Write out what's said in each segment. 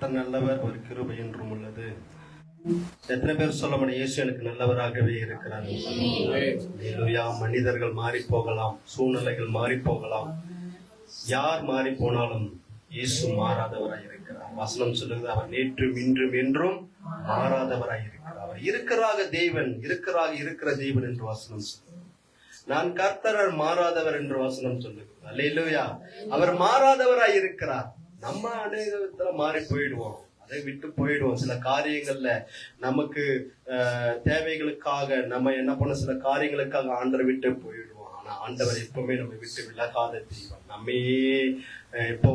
கர்த்தர் நல்லவர், ஒரு கிருபை என்றும் உள்ளது. எத்தனை பேர் சொல்ல முடியும் இயேசு எனக்கு நல்லவராகவே இருக்கிறார்? மனிதர்கள் மாறி போகலாம், சூழ்நிலைகள் மாறி போகலாம், யார் மாறி போனாலும் இயேசு மாறாதவராய் இருக்கிறார். வசனம் சொல்லுது, அவர் நேற்றும் இன்றும் என்றும் மாறாதவராய் இருக்கிறார். அவர் இருக்கிற தேவன் என்று வசனம் சொல்லுது. நான் கர்த்தர் மாறாதவர் என்று வசனம் சொல்லுது. அல்லேலூயா. அவர் மாறாதவராய் இருக்கிறார். நம்ம அநேக விதத்துல மாறி போயிடுவோம், அதை விட்டு போயிடுவோம். சில காரியங்கள்ல நமக்கு தேவைகளுக்காக நம்ம என்ன பண்ண, சில காரியங்களுக்காக ஆண்டரை விட்டு போயிடுவோம். ஆனா ஆண்டவர் எப்பவுமே நம்ம விட்டு விலகாத தெய்வம். நம்மையே எப்போ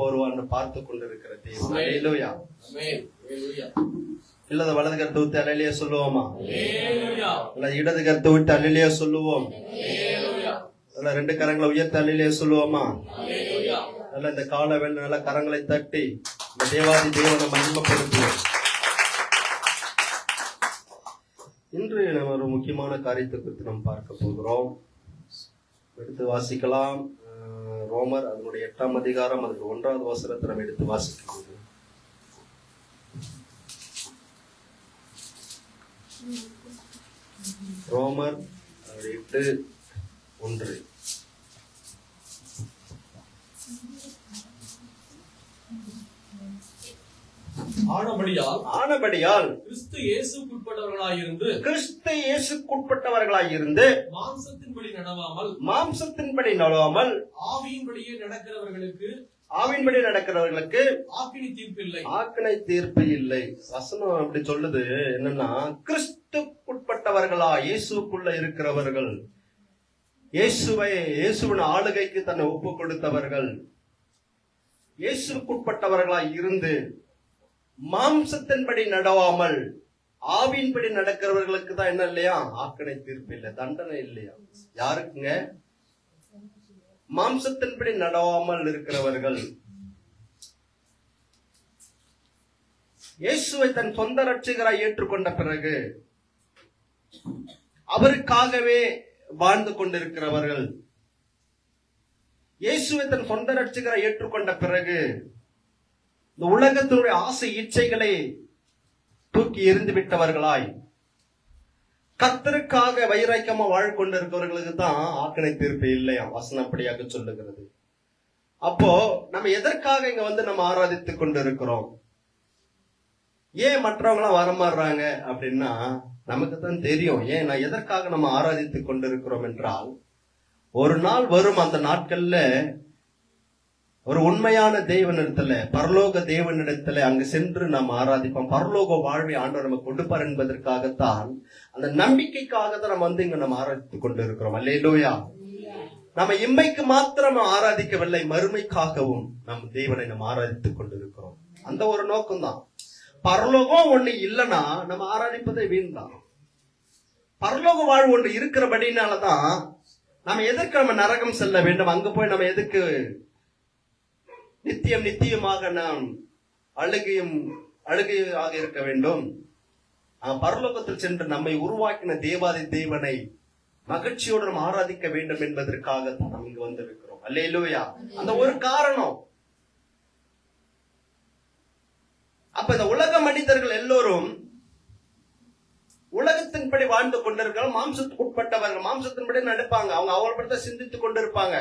வருவான்னு பார்த்து கொண்டிருக்கிற தெய்வம். அல்லேலூயா. இல்ல வலது கருத்தை விட்டு அல்லேலூயா சொல்லுவோமா? இல்ல இடது கருத்தை விட்டு அல்லேலூயா சொல்லுவோம்? இல்ல ரெண்டு கரங்களை உயர்த்தி அல்லேலூயா சொல்லுவோமா? நல்ல இந்த கால வேலை நல்ல கரங்களை தட்டி இந்த தேவாதி தேவனை மகிமைப்படுத்துவோம். இன்று நம்ம ஒரு முக்கியமான காரியத்தை குறித்து நாம் பார்க்க போகிறோம். எடுத்து வாசிக்கலாம். ரோமர் அதனுடைய 8ஆம் அதிகாரம், அதுக்கு 1வது வசனத்தை நம்ம எடுத்து வாசிக்கலாம். ரோமர் 8:1. ஆனபடியால் கிறிஸ்து இயேசுக்குட்பட்டவர்களாயிருந்து மாம்சத்தின்படி நடவாமல் ஆவியின்படி நடக்கிறவர்களுக்கு ஆக்கினை தீர்ப்பு இல்லை. வசனம் அப்படி சொல்லுது. என்னன்னா, கிறிஸ்துக்குட்பட்டவர்களா, இயேசுக்குள்ள இருக்கிறவர்கள், இயேசுவின் ஆளுகைக்கு தன்னை ஒப்பு கொடுத்தவர்கள், இயேசுக்குட்பட்டவர்களாய் இருந்து மாம்சத்தின்படி நடவாமல் ஆவியின்படி நடக்கிறவர்களுக்கு தான் என்ன இல்லையா? ஆக்கினை தீர்ப்பு இல்லை, தண்டனை இல்லையா? யாருக்குங்க? மாம்சத்தின்படி நடவாமல் இருக்கிறவர்கள். இயேசுவை தன் சொந்த ரட்சகராய் ஏற்றுக்கொண்ட பிறகு அவருக்காகவே வாழ்ந்து கொண்டிருக்கிறவர்கள், இயேசுவை தன் சொந்த ரட்சகராய் ஏற்றுக்கொண்ட பிறகு இந்த உலகத்தினுடைய ஆசை இச்சைகளை தூக்கி எறிந்து விட்டவர்களாய் கர்த்தருக்காக வைராக்கியமா வாழ் கொண்டிருக்கிறவர்களுக்கு தான் ஆக்கினை தீர்ப்பு இல்லையா? வசனம் அப்படியாக சொல்லுகிறது. அப்போ நம்ம எதற்காக இங்க வந்து நம்ம ஆராதித்துக் கொண்டு இருக்கிறோம்? ஏன் மற்றவங்க எல்லாம் வரமாறுறாங்க அப்படின்னா நமக்கு தான் தெரியும். ஏன் நான் எதற்காக நம்ம ஆராதித்துக் கொண்டிருக்கிறோம் என்றால், ஒரு நாள் வரும், அந்த நாட்கள்ல ஒரு உண்மையான தேவனிடத்துல, பரலோக தேவனிடத்துல அங்கு சென்று நாம் ஆராதிப்போம். பரலோக வாழ்வை ஆண்டவர் நம்ம கொடுப்பார் என்பதற்காகத்தான், அந்த நம்பிக்கைக்காக தான் நம்ம வந்து இங்க நம்ம ஆராதித்துக் கொண்டு இருக்கிறோம். அல்லேலூயா. நம்ம இம்மைக்கு மாத்திரம் ஆராதிக்கவில்லை, மறுமைக்காகவும் நம் தேவனை நம்ம ஆராதித்துக் கொண்டு இருக்கிறோம். அந்த ஒரு நோக்கம் தான். பரலோகம் ஒண்ணு இல்லைன்னா நம்ம ஆராதிப்பதை வீண் தான். பரலோக வாழ்வு ஒன்று இருக்கிறபடினாலதான் நம்ம எதற்கு நம்ம நரகம் செல்ல வேண்டும்? அங்க போய் நம்ம எதுக்கு நித்தியமாக நாம் அழுகையாக இருக்க வேண்டும்? பரலோகத்தில் சென்று நம்மை உருவாக்கின தேவாதி தேவனை மகிழ்ச்சியோடு நாம் ஆராதிக்க வேண்டும் என்பதற்காகத்தான் நாம் இங்கு வந்திருக்கிறோம். அல்லேலூயா. அந்த ஒரு காரணம். அப்ப இந்த உலக மனிதர்கள் எல்லோரும் உலகத்தின்படி வாழ்ந்து கொண்டிருக்கிறார்கள். மாம்சத்துக்கு உட்பட்டவர்கள் மாம்சத்தின்படி நடப்பாங்க. அவங்க அவங்கள சிந்தித்துக் கொண்டிருப்பாங்க.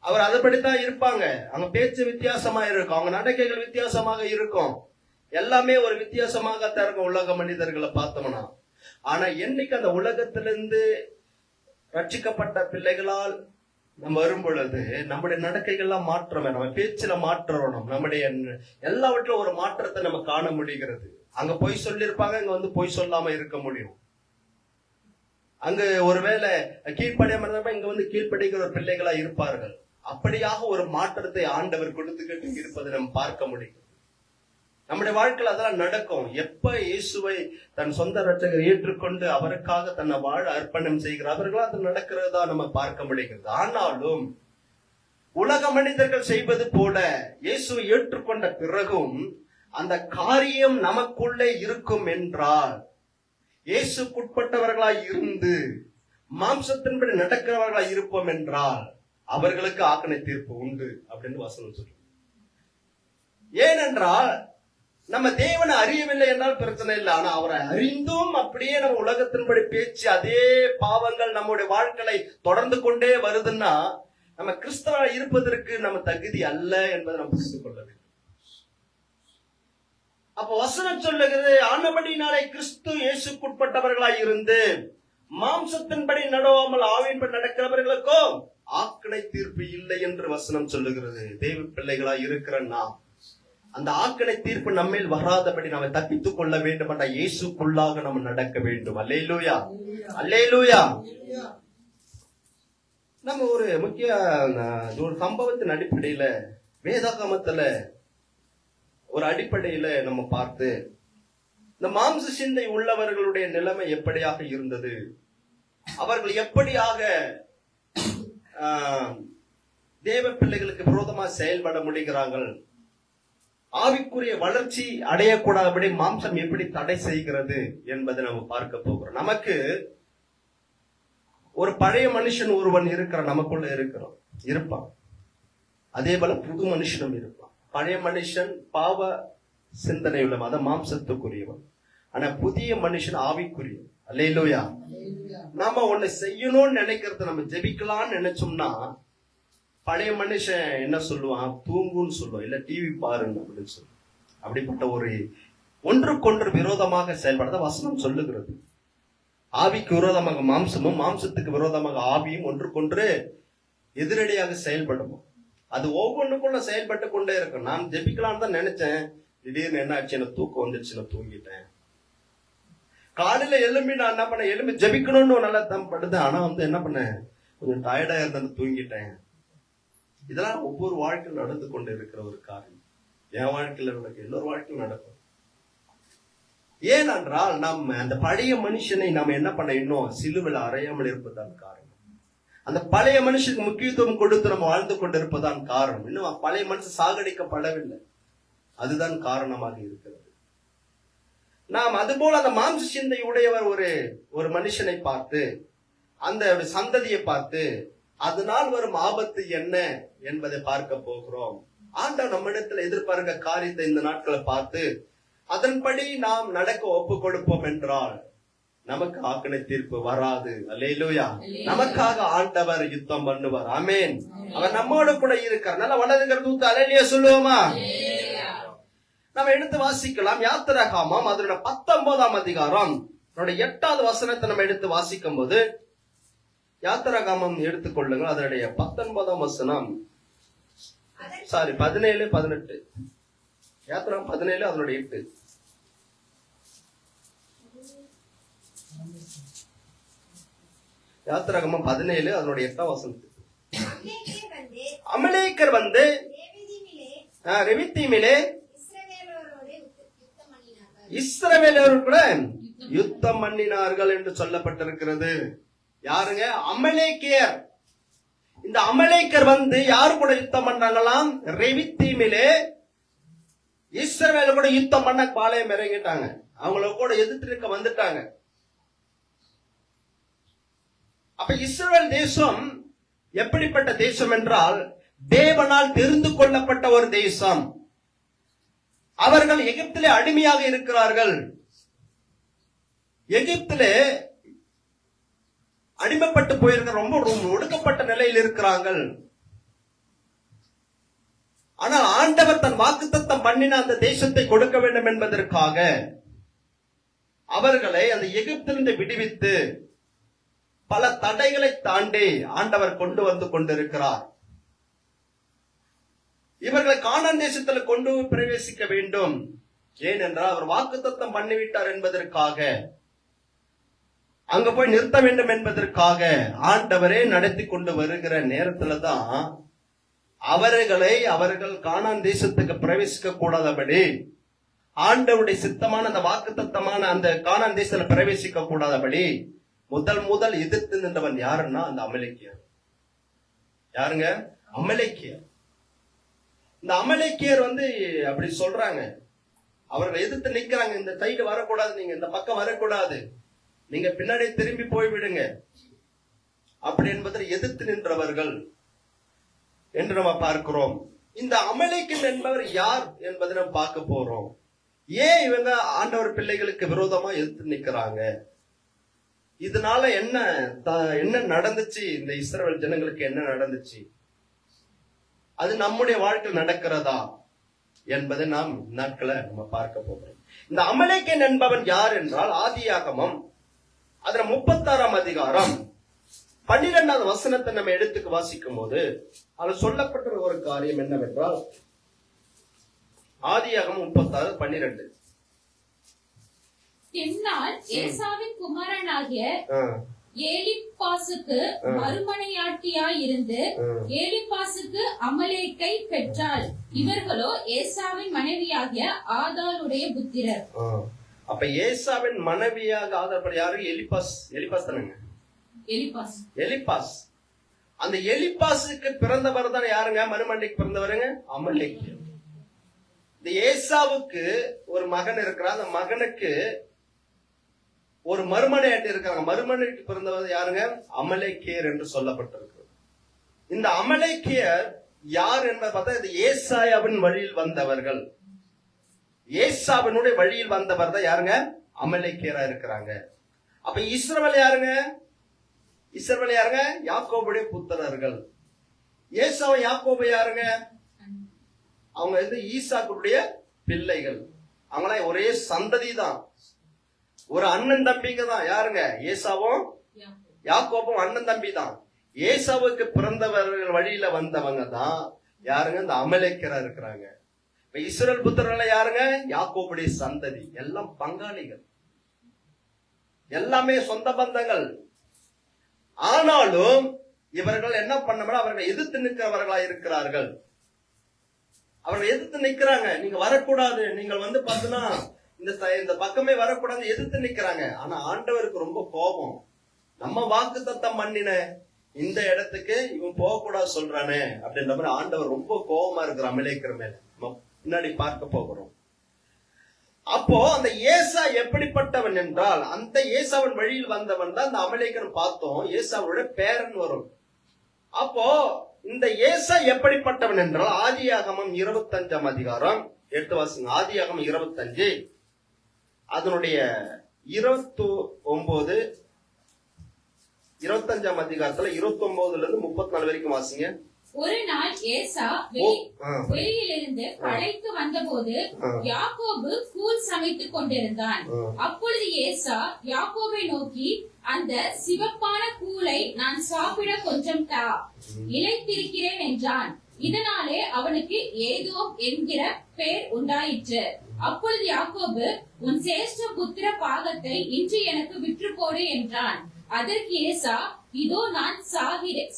அவர் அதைப்படித்தான் இருப்பாங்க. அவங்க பேச்சு வித்தியாசமா இருக்கும், அவங்க நடக்கைகள் வித்தியாசமாக இருக்கும், எல்லாமே ஒரு வித்தியாசமாக தான் இருக்கும் உலக மனிதர்களை பார்த்தோம்னா. ஆனா என்னைக்கு அந்த உலகத்திலிருந்து ரட்சிக்கப்பட்ட பிள்ளைகளால் நம்ம வரும் பொழுது நம்முடைய நடக்கைகள்லாம் மாற்றம், நம்ம பேச்சுல மாற்றம் வரும், நம்முடைய எல்லாவற்றும் ஒரு மாற்றத்தை நம்ம காண முடிகிறது. அங்க பொய் சொல்லியிருப்பாங்க, இங்க வந்து பொய் சொல்லாம இருக்க முடியும். அங்கு ஒருவேளை கீழ்ப்படியாம இருந்தப்ப இங்க வந்து கீழ்ப்படிக்கிற பிள்ளைகளா இருப்பார்கள். அப்படியாக ஒரு மாற்றத்தை ஆண்டவர் கொடுத்துக்கிட்டு இருப்பதை நம்ம பார்க்க முடியும். நம்முடைய வாழ்க்கையில் அதெல்லாம் நடக்கும். எப்ப இயேசுவை தன் சொந்த ரட்சகர் ஏற்றுக்கொண்டு அவருக்காக தன்னை வாழ அர்ப்பணம் செய்கிறவர்களா அது நடக்கிறதா நம்ம பார்க்க முடிகிறது. ஆனாலும் உலக மனிதர்கள் செய்வது போல இயேசுவை ஏற்றுக்கொண்ட பிறகும் அந்த காரியம் நமக்குள்ளே இருக்கும் என்றால், இயேசுக்குட்பட்டவர்களாய் இருந்து மாம்சத்தின்படி நடக்கிறவர்களாய் இருப்போம் என்றால் அவர்களுக்கு ஆக்கினை தீர்ப்பு உண்டு அப்படின்னு வசனம் சொல்றோம். ஏனென்றால் நம்ம தேவனை அறியவில்லை என்றால் பிரச்சனை இல்லை. ஆனா அவரை அறிந்தும் அப்படியே நம்ம உலகத்தின்படி பேச்சு அதே பாவங்கள் நம்முடைய வாழ்க்கையை தொடர்ந்து கொண்டே வருதுன்னா நம்ம கிறிஸ்தவ இருப்பதற்கு நம்ம தகுதி அல்ல என்பதை நம்ம புரிந்து கொள்ள வேண்டும். அப்ப வசனம் சொல்லுகிறது, ஆனபடியினாலே கிறிஸ்து இயேசுக்குட்பட்டவர்களாய் இருந்து மாம்சத்தின்படி நடவாமல் ஆவியின்படி நடக்கிறவர்களுக்கோ ஆக்கினை தீர்ப்பு இல்லை என்று வசனம் சொல்லுகிறது. தேவ பிள்ளைகளாய் இருக்கிற நாம் அந்த ஆக்கினை தீர்ப்பு நம்மேல் வராதபடி நாம தப்பித்துக் கொள்ள வேண்டும் என்ற இயேசுக்குள்ளாக நம்ம நடக்க வேண்டும். அல்லேலூயா, அல்லேலூயா. நம்ம ஒரு முக்கிய ஒரு சம்பவத்தின் அடிப்படையில வேதாகமத்துல ஒரு அடிப்படையில நம்ம பார்த்து இந்த மாம்ச சிந்தை உள்ளவர்களுடைய நிலைமை எப்படியாக இருந்தது, அவர்கள் எப்படியாக தேவ பிள்ளைகளுக்கு விரோதமா செயல்பட முடிகிறார்கள், ஆவிக்குரிய வளர்ச்சி அடையக்கூடாதபடி மாம்சம் எப்படி தடை செய்கிறது என்பதை நம்ம பார்க்க போகிறோம். நமக்கு ஒரு பழைய மனுஷன் ஒருவன் இருக்கிற நமக்குள்ள இருப்பான். அதே போல புது மனுஷனும் இருப்பான். பழைய மனுஷன் பாவ சிந்தனை உள்ள அத மாம்சத்துக்குரியவன். ஆனா புதிய மனுஷன் ஆவிக்குரியவன். அல்லேலூயா. நாம ஒண்ணு செய்யணும்னு நினைக்கிறது, நம்ம ஜெபிக்கலாம்னு நினைச்சோம்னா பழைய மனுஷன் என்ன சொல்லுவான், தூங்குன்னு சொல்லுவான், இல்ல டிவி பாருங்க அப்படின்னு சொல்லுவான். அப்படிப்பட்ட ஒரு ஒன்றுக்கொன்று விரோதமாக செயல்பட வசனம் சொல்லுகிறது. ஆவிக்கு விரோதமாக மாம்சமும், மாம்சத்துக்கு விரோதமாக ஆவியும் ஒன்றுக்கொன்று எதிரடியாக செயல்படும். அது ஒவ்வொன்றுக்குள்ள செயல்பட்டு கொண்டே இருக்கும். நான் ஜெபிக்கலான்னு தான் நினைச்சேன், திடீர்னு என்ன ஆச்சு, எனக்கு தூக்கம் வந்துச்சு, நான் தூங்கிட்டேன். காலையில எழும்பி நான் என்ன பண்ணேன், எழும்பி ஜெபிக்கணும்னு நல்லா தான் படுத்தேன். ஆனா என்ன பண்ணேன், கொஞ்சம் டயர்டா இருந்தேன், தூங்கிட்டேன். இதெல்லாம் ஒவ்வொரு வாழ்க்கையில் நடந்து கொண்டு இருக்கிற ஒரு காரியம். என் வாழ்க்கையில நடக்கும், எல்லோரு வாழ்க்கையில் நடக்கும். ஏனென்றால் நம்ம அந்த பழைய மனுஷனை நாம என்ன பண்ண இன்னும் சிலுவையில் அறையாமல் இருப்பதான் காரணம். அந்த பழைய மனுஷனுக்கு முக்கியத்துவம் கொடுத்து நம்ம வாழ்ந்து கொண்டு இருப்பதான் காரணம். இன்னும் பழைய மனுஷன் சாகடிக்கப்படவில்லை, அதுதான் காரணமாக இருக்கிறது. நாம் அதுபோல அந்த மாம்ச சிந்தை உடையவர் ஒரு மனுஷனை பார்த்து, அந்த சந்ததியை பார்த்து, அதனால் வரும் ஆபத்து என்ன என்பதை பார்க்க போகிறோம். ஆண்டவர் நம்மிடத்தில் எதிர்பார்க்க காரியத்தை இந்த நாட்களை பார்த்து அதன்படி நாம் நடக்க ஒப்பு கொடுப்போம் என்றால் நமக்கு ஆக்கினை தீர்ப்பு வராது. அல்லேலூயா. நமக்காக ஆண்டவர் யுத்தம் பண்ணுவார். ஆமென். அவர் நம்மோடு கூட இருக்கார். நல்ல வலதுங்கிறது அல்லேலூயா சொல்லுவோமா? நம்ம எடுத்து வாசிக்கலாம். யாத்திராகமம் அதோட 19ஆம் அதிகாரம் 8வது வசனத்தை நம்ம எடுத்து வாசிக்கும் போது, யாத்திராகமம் எடுத்துக்கொள்ளுங்கள், அதனுடைய 19ஆம் வசனம், 17, 18. யாத்திராகமம் 17 அதனுடைய 8. யாத்திராகமம் 17 அதனுடைய 8ஆம் வசனம். அமலேக்கர் வந்து ரெவித்தீமிலே இஸ்ரவேலரோடு கூட யுத்தம் பண்ணினார்கள் என்று சொல்லப்பட்டிருக்கிறது. யாருங்க? அமலேக்கியர். இந்த அமலேக்கர் வந்து யாரு கூட யுத்தம் பண்றாங்களாம்? ரெவித்தீமிலே இஸ்ரவேல் கூட யுத்தம் பண்ண பாளையம் இறங்கிட்டாங்க. அவங்கள கூட எதிர்த்து வந்துட்டாங்க. அப்ப இஸ்ரவேல் தேசம் எப்படிப்பட்ட தேசம் என்றால் தேவனால் தெரிந்து கொள்ளப்பட்ட ஒரு தேசம். அவர்கள் எகிப்திலே அடிமையாக இருக்கிறார்கள். எகிப்திலே அடிமைப்பட்டு போயிருக்கிற, ரொம்ப ஒடுக்கப்பட்ட நிலையில் இருக்கிறார்கள். ஆனால் ஆண்டவர் தன் வாக்குத்தத்தம் பண்ணின அந்த தேசத்தை கொடுக்க வேண்டும் என்பதற்காக அவர்களை அந்த எகிப்திலிருந்து விடுவித்து பல தடைகளை தாண்டி ஆண்டவர் கொண்டு வந்து கொண்டிருக்கிறார். இவர்களை கானான் தேசத்தில் கொண்டு பிரவேசிக்க வேண்டும். ஏனென்றால் அவர் வாக்குத்தத்தம் பண்ணிவிட்டார் என்பதற்காக, அங்க போய் நிறுத்த வேண்டும் என்பதற்காக ஆண்டவரே நடத்தி கொண்டு வருகிற நேரத்துல தான் அவர்கள் கானான் தேசத்துக்கு பிரவேசிக்க கூடாதபடி, ஆண்டவருடைய சித்தமான அந்த வாக்குத்தத்தமான அந்த கானான் தேசத்துல பிரவேசிக்க கூடாதபடி முதல் எதிர்த்து நின்றவன் யாருன்னா அந்த அமலேக்கியர். யாருங்க? அமலேக்கியர். இந்த அமலேக்கியர் வந்து அப்படி சொல்றாங்க, அவர்கள் எதிர்த்து நிக்கிறாங்க. இந்த சைடு வரக்கூடாது, நீங்க இந்த பக்கம் வரக்கூடாது, நீங்க பின்னாடி திரும்பி போய்விடுங்க அப்படி என்பதை எதிர்த்து நின்றவர்கள் என்று நம்ம பார்க்கிறோம். இந்த அமலேக்கன் என்பவர் யார் என்பதை நம்ம பார்க்க போறோம். ஏன் இவங்க ஆண்டவர் பிள்ளைகளுக்கு விரோதமா எதிர்த்து நிக்கிறாங்க? இதனால என்ன நடந்துச்சு? இந்த இஸ்ரவேல் ஜனங்களுக்கு என்ன நடந்துச்சு? அது நம்முடைய வாழ்க்கை நடக்கிறதா என்பதை நாம் நாட்களை நம்ம பார்க்க போகிறோம். இந்த அமலேக்கன் என்பவன் யார் என்றால், ஆதியாகமம் அதுல 36ஆம் அதிகாரம் 12வது வசனத்தை நம்ம எடுத்துக்கு வாசிக்கும் போது அதுல சொல்லப்பட்ட ஒரு காரியம் என்னவென்றால், ஆதியாகமம் 36:12. பின்னால் ஏசாவின் குமாரனாகிய ஏலிப்பாசுக்கு மறுமனையாட்டியாய் இருந்து ஏலிப்பாசுக்கு அமலேக்கை பெற்றாள். இவர்களோ ஏசாவின் மனைவியாகிய ஆதாளுடைய புத்திரர். அப்ப ஏசாவின் மனைவியாக ஆதாள் யாரு? எலிப்பாஸ் தானுங்க. எலிப்பாஸ். அந்த எலிப்பாசுக்கு பிறந்தவர் தான் யாருங்க? மறுமனைக்கு பிறந்தவருங்க அமலேக். இந்த ஏசாவுக்கு ஒரு மகன் இருக்கிறார். அந்த மகனுக்கு ஒரு மறுமனையாட்டி இருக்காங்க. மறுமனைக்கு பிறந்தவர் யாருங்க? அமலேக்கியர் என்று சொல்லப்பட்டிருக்கு. இந்த அமலேக்கியர் யார் என்பதை பார்த்தா, இது ஏசாயாவின் வழியில் வந்தவர்கள். ஏசாவினுடைய வழியில் வந்தவர் தான் யாருங்க? அமலேக்கியரா இருக்கிறாங்க. அப்ப இஸ்ரவேல் யாருங்க? இஸ்ரவேல் யாருங்க? யாக்கோபுடைய புத்திரர்கள். ஏசாவும் யாக்கோபு யாருங்க? அவங்க ஈசாக்குடைய பிள்ளைகள். அவங்களாம் ஒரே சந்ததி தான், ஒரு அண்ணன் தம்பிங்க தான். யாருங்க? ஏசாவும் யாக்கோபும் அண்ணன் தம்பி தான். ஏசாவுக்கு பிறந்தவர்கள் வழியில வந்தவங்க தான் யாருங்க? இந்த அமலேக்கியரா இருக்கிறாங்க. இப்ப இஸ்ரவேல் புத்திரர்கள் யாருங்க? யாக்கோபுடைய சந்ததி. எல்லாம் பங்காளிகள், எல்லாமே சொந்த பந்தங்கள். ஆனாலும் இவர்கள் என்ன பண்ண, அவர்கள் எதிர்த்து நிற்கிறவர்களா இருக்கிறார்கள். அவர்கள் எதிர்த்து நிக்கிறாங்க. நீங்க வரக்கூடாது, நீங்கள் பாத்தீங்கன்னா இந்த பக்கமே வரக்கூடாது, எதிர்த்து நிக்கிறாங்க. ஆனா ஆண்டவருக்கு ரொம்ப கோபம். நம்ம வாக்கு தத்தம் பண்ணின இந்த இடத்துக்கு இவன் போக கூடாது சொல்றானே அப்படின்ற மாதிரி ஆண்டவர் ரொம்ப கோபமா இருக்கிற அமலேக்கிற மேல முன்னாடி பார்க்க போகிறோம். அப்போ அந்த ஏசா எப்படிப்பட்டவன் என்றால், அந்த ஏசாவின் வழியில் வந்தவன் தான் இந்த அமலேக்கன் பார்த்தோம். ஏசாவோட பேரன் வரும். அப்போ இந்த ஏசா எப்படிப்பட்டவன் என்றால், ஆதியாகமம் 25ஆம் அதிகாரம் 8 வாசிங்க. ஆதியாகமம் 25 அதனுடைய 25ஆம் அதிகாரத்துல 29ல இருந்து 34 வரைக்கும் வாசிங்க. ஒரு நாள் ஏசா வெளியிலிருந்து படைத்து வந்தபோது யாக்கோபு கூழ் சமைத்துக் கொண்டிருந்தான். அப்பொழுது ஏசா யாக்கோபை நோக்கி, அந்த சிவப்பான கூழை நான் சாப்பிட கொஞ்சம் தா, இளைத்திருக்கிறேன் என்றான். இதனாலே அவனுக்கு ஏதோம் என்கிற பெயர் உண்டாயிற்று. அப்பொழுது யாக்கோபு, உன் சேஷ்ட புத்திர பாகத்தை இன்று எனக்கு விற்று போடு என்றான். அதற்கு ஏசா, இதோ நான்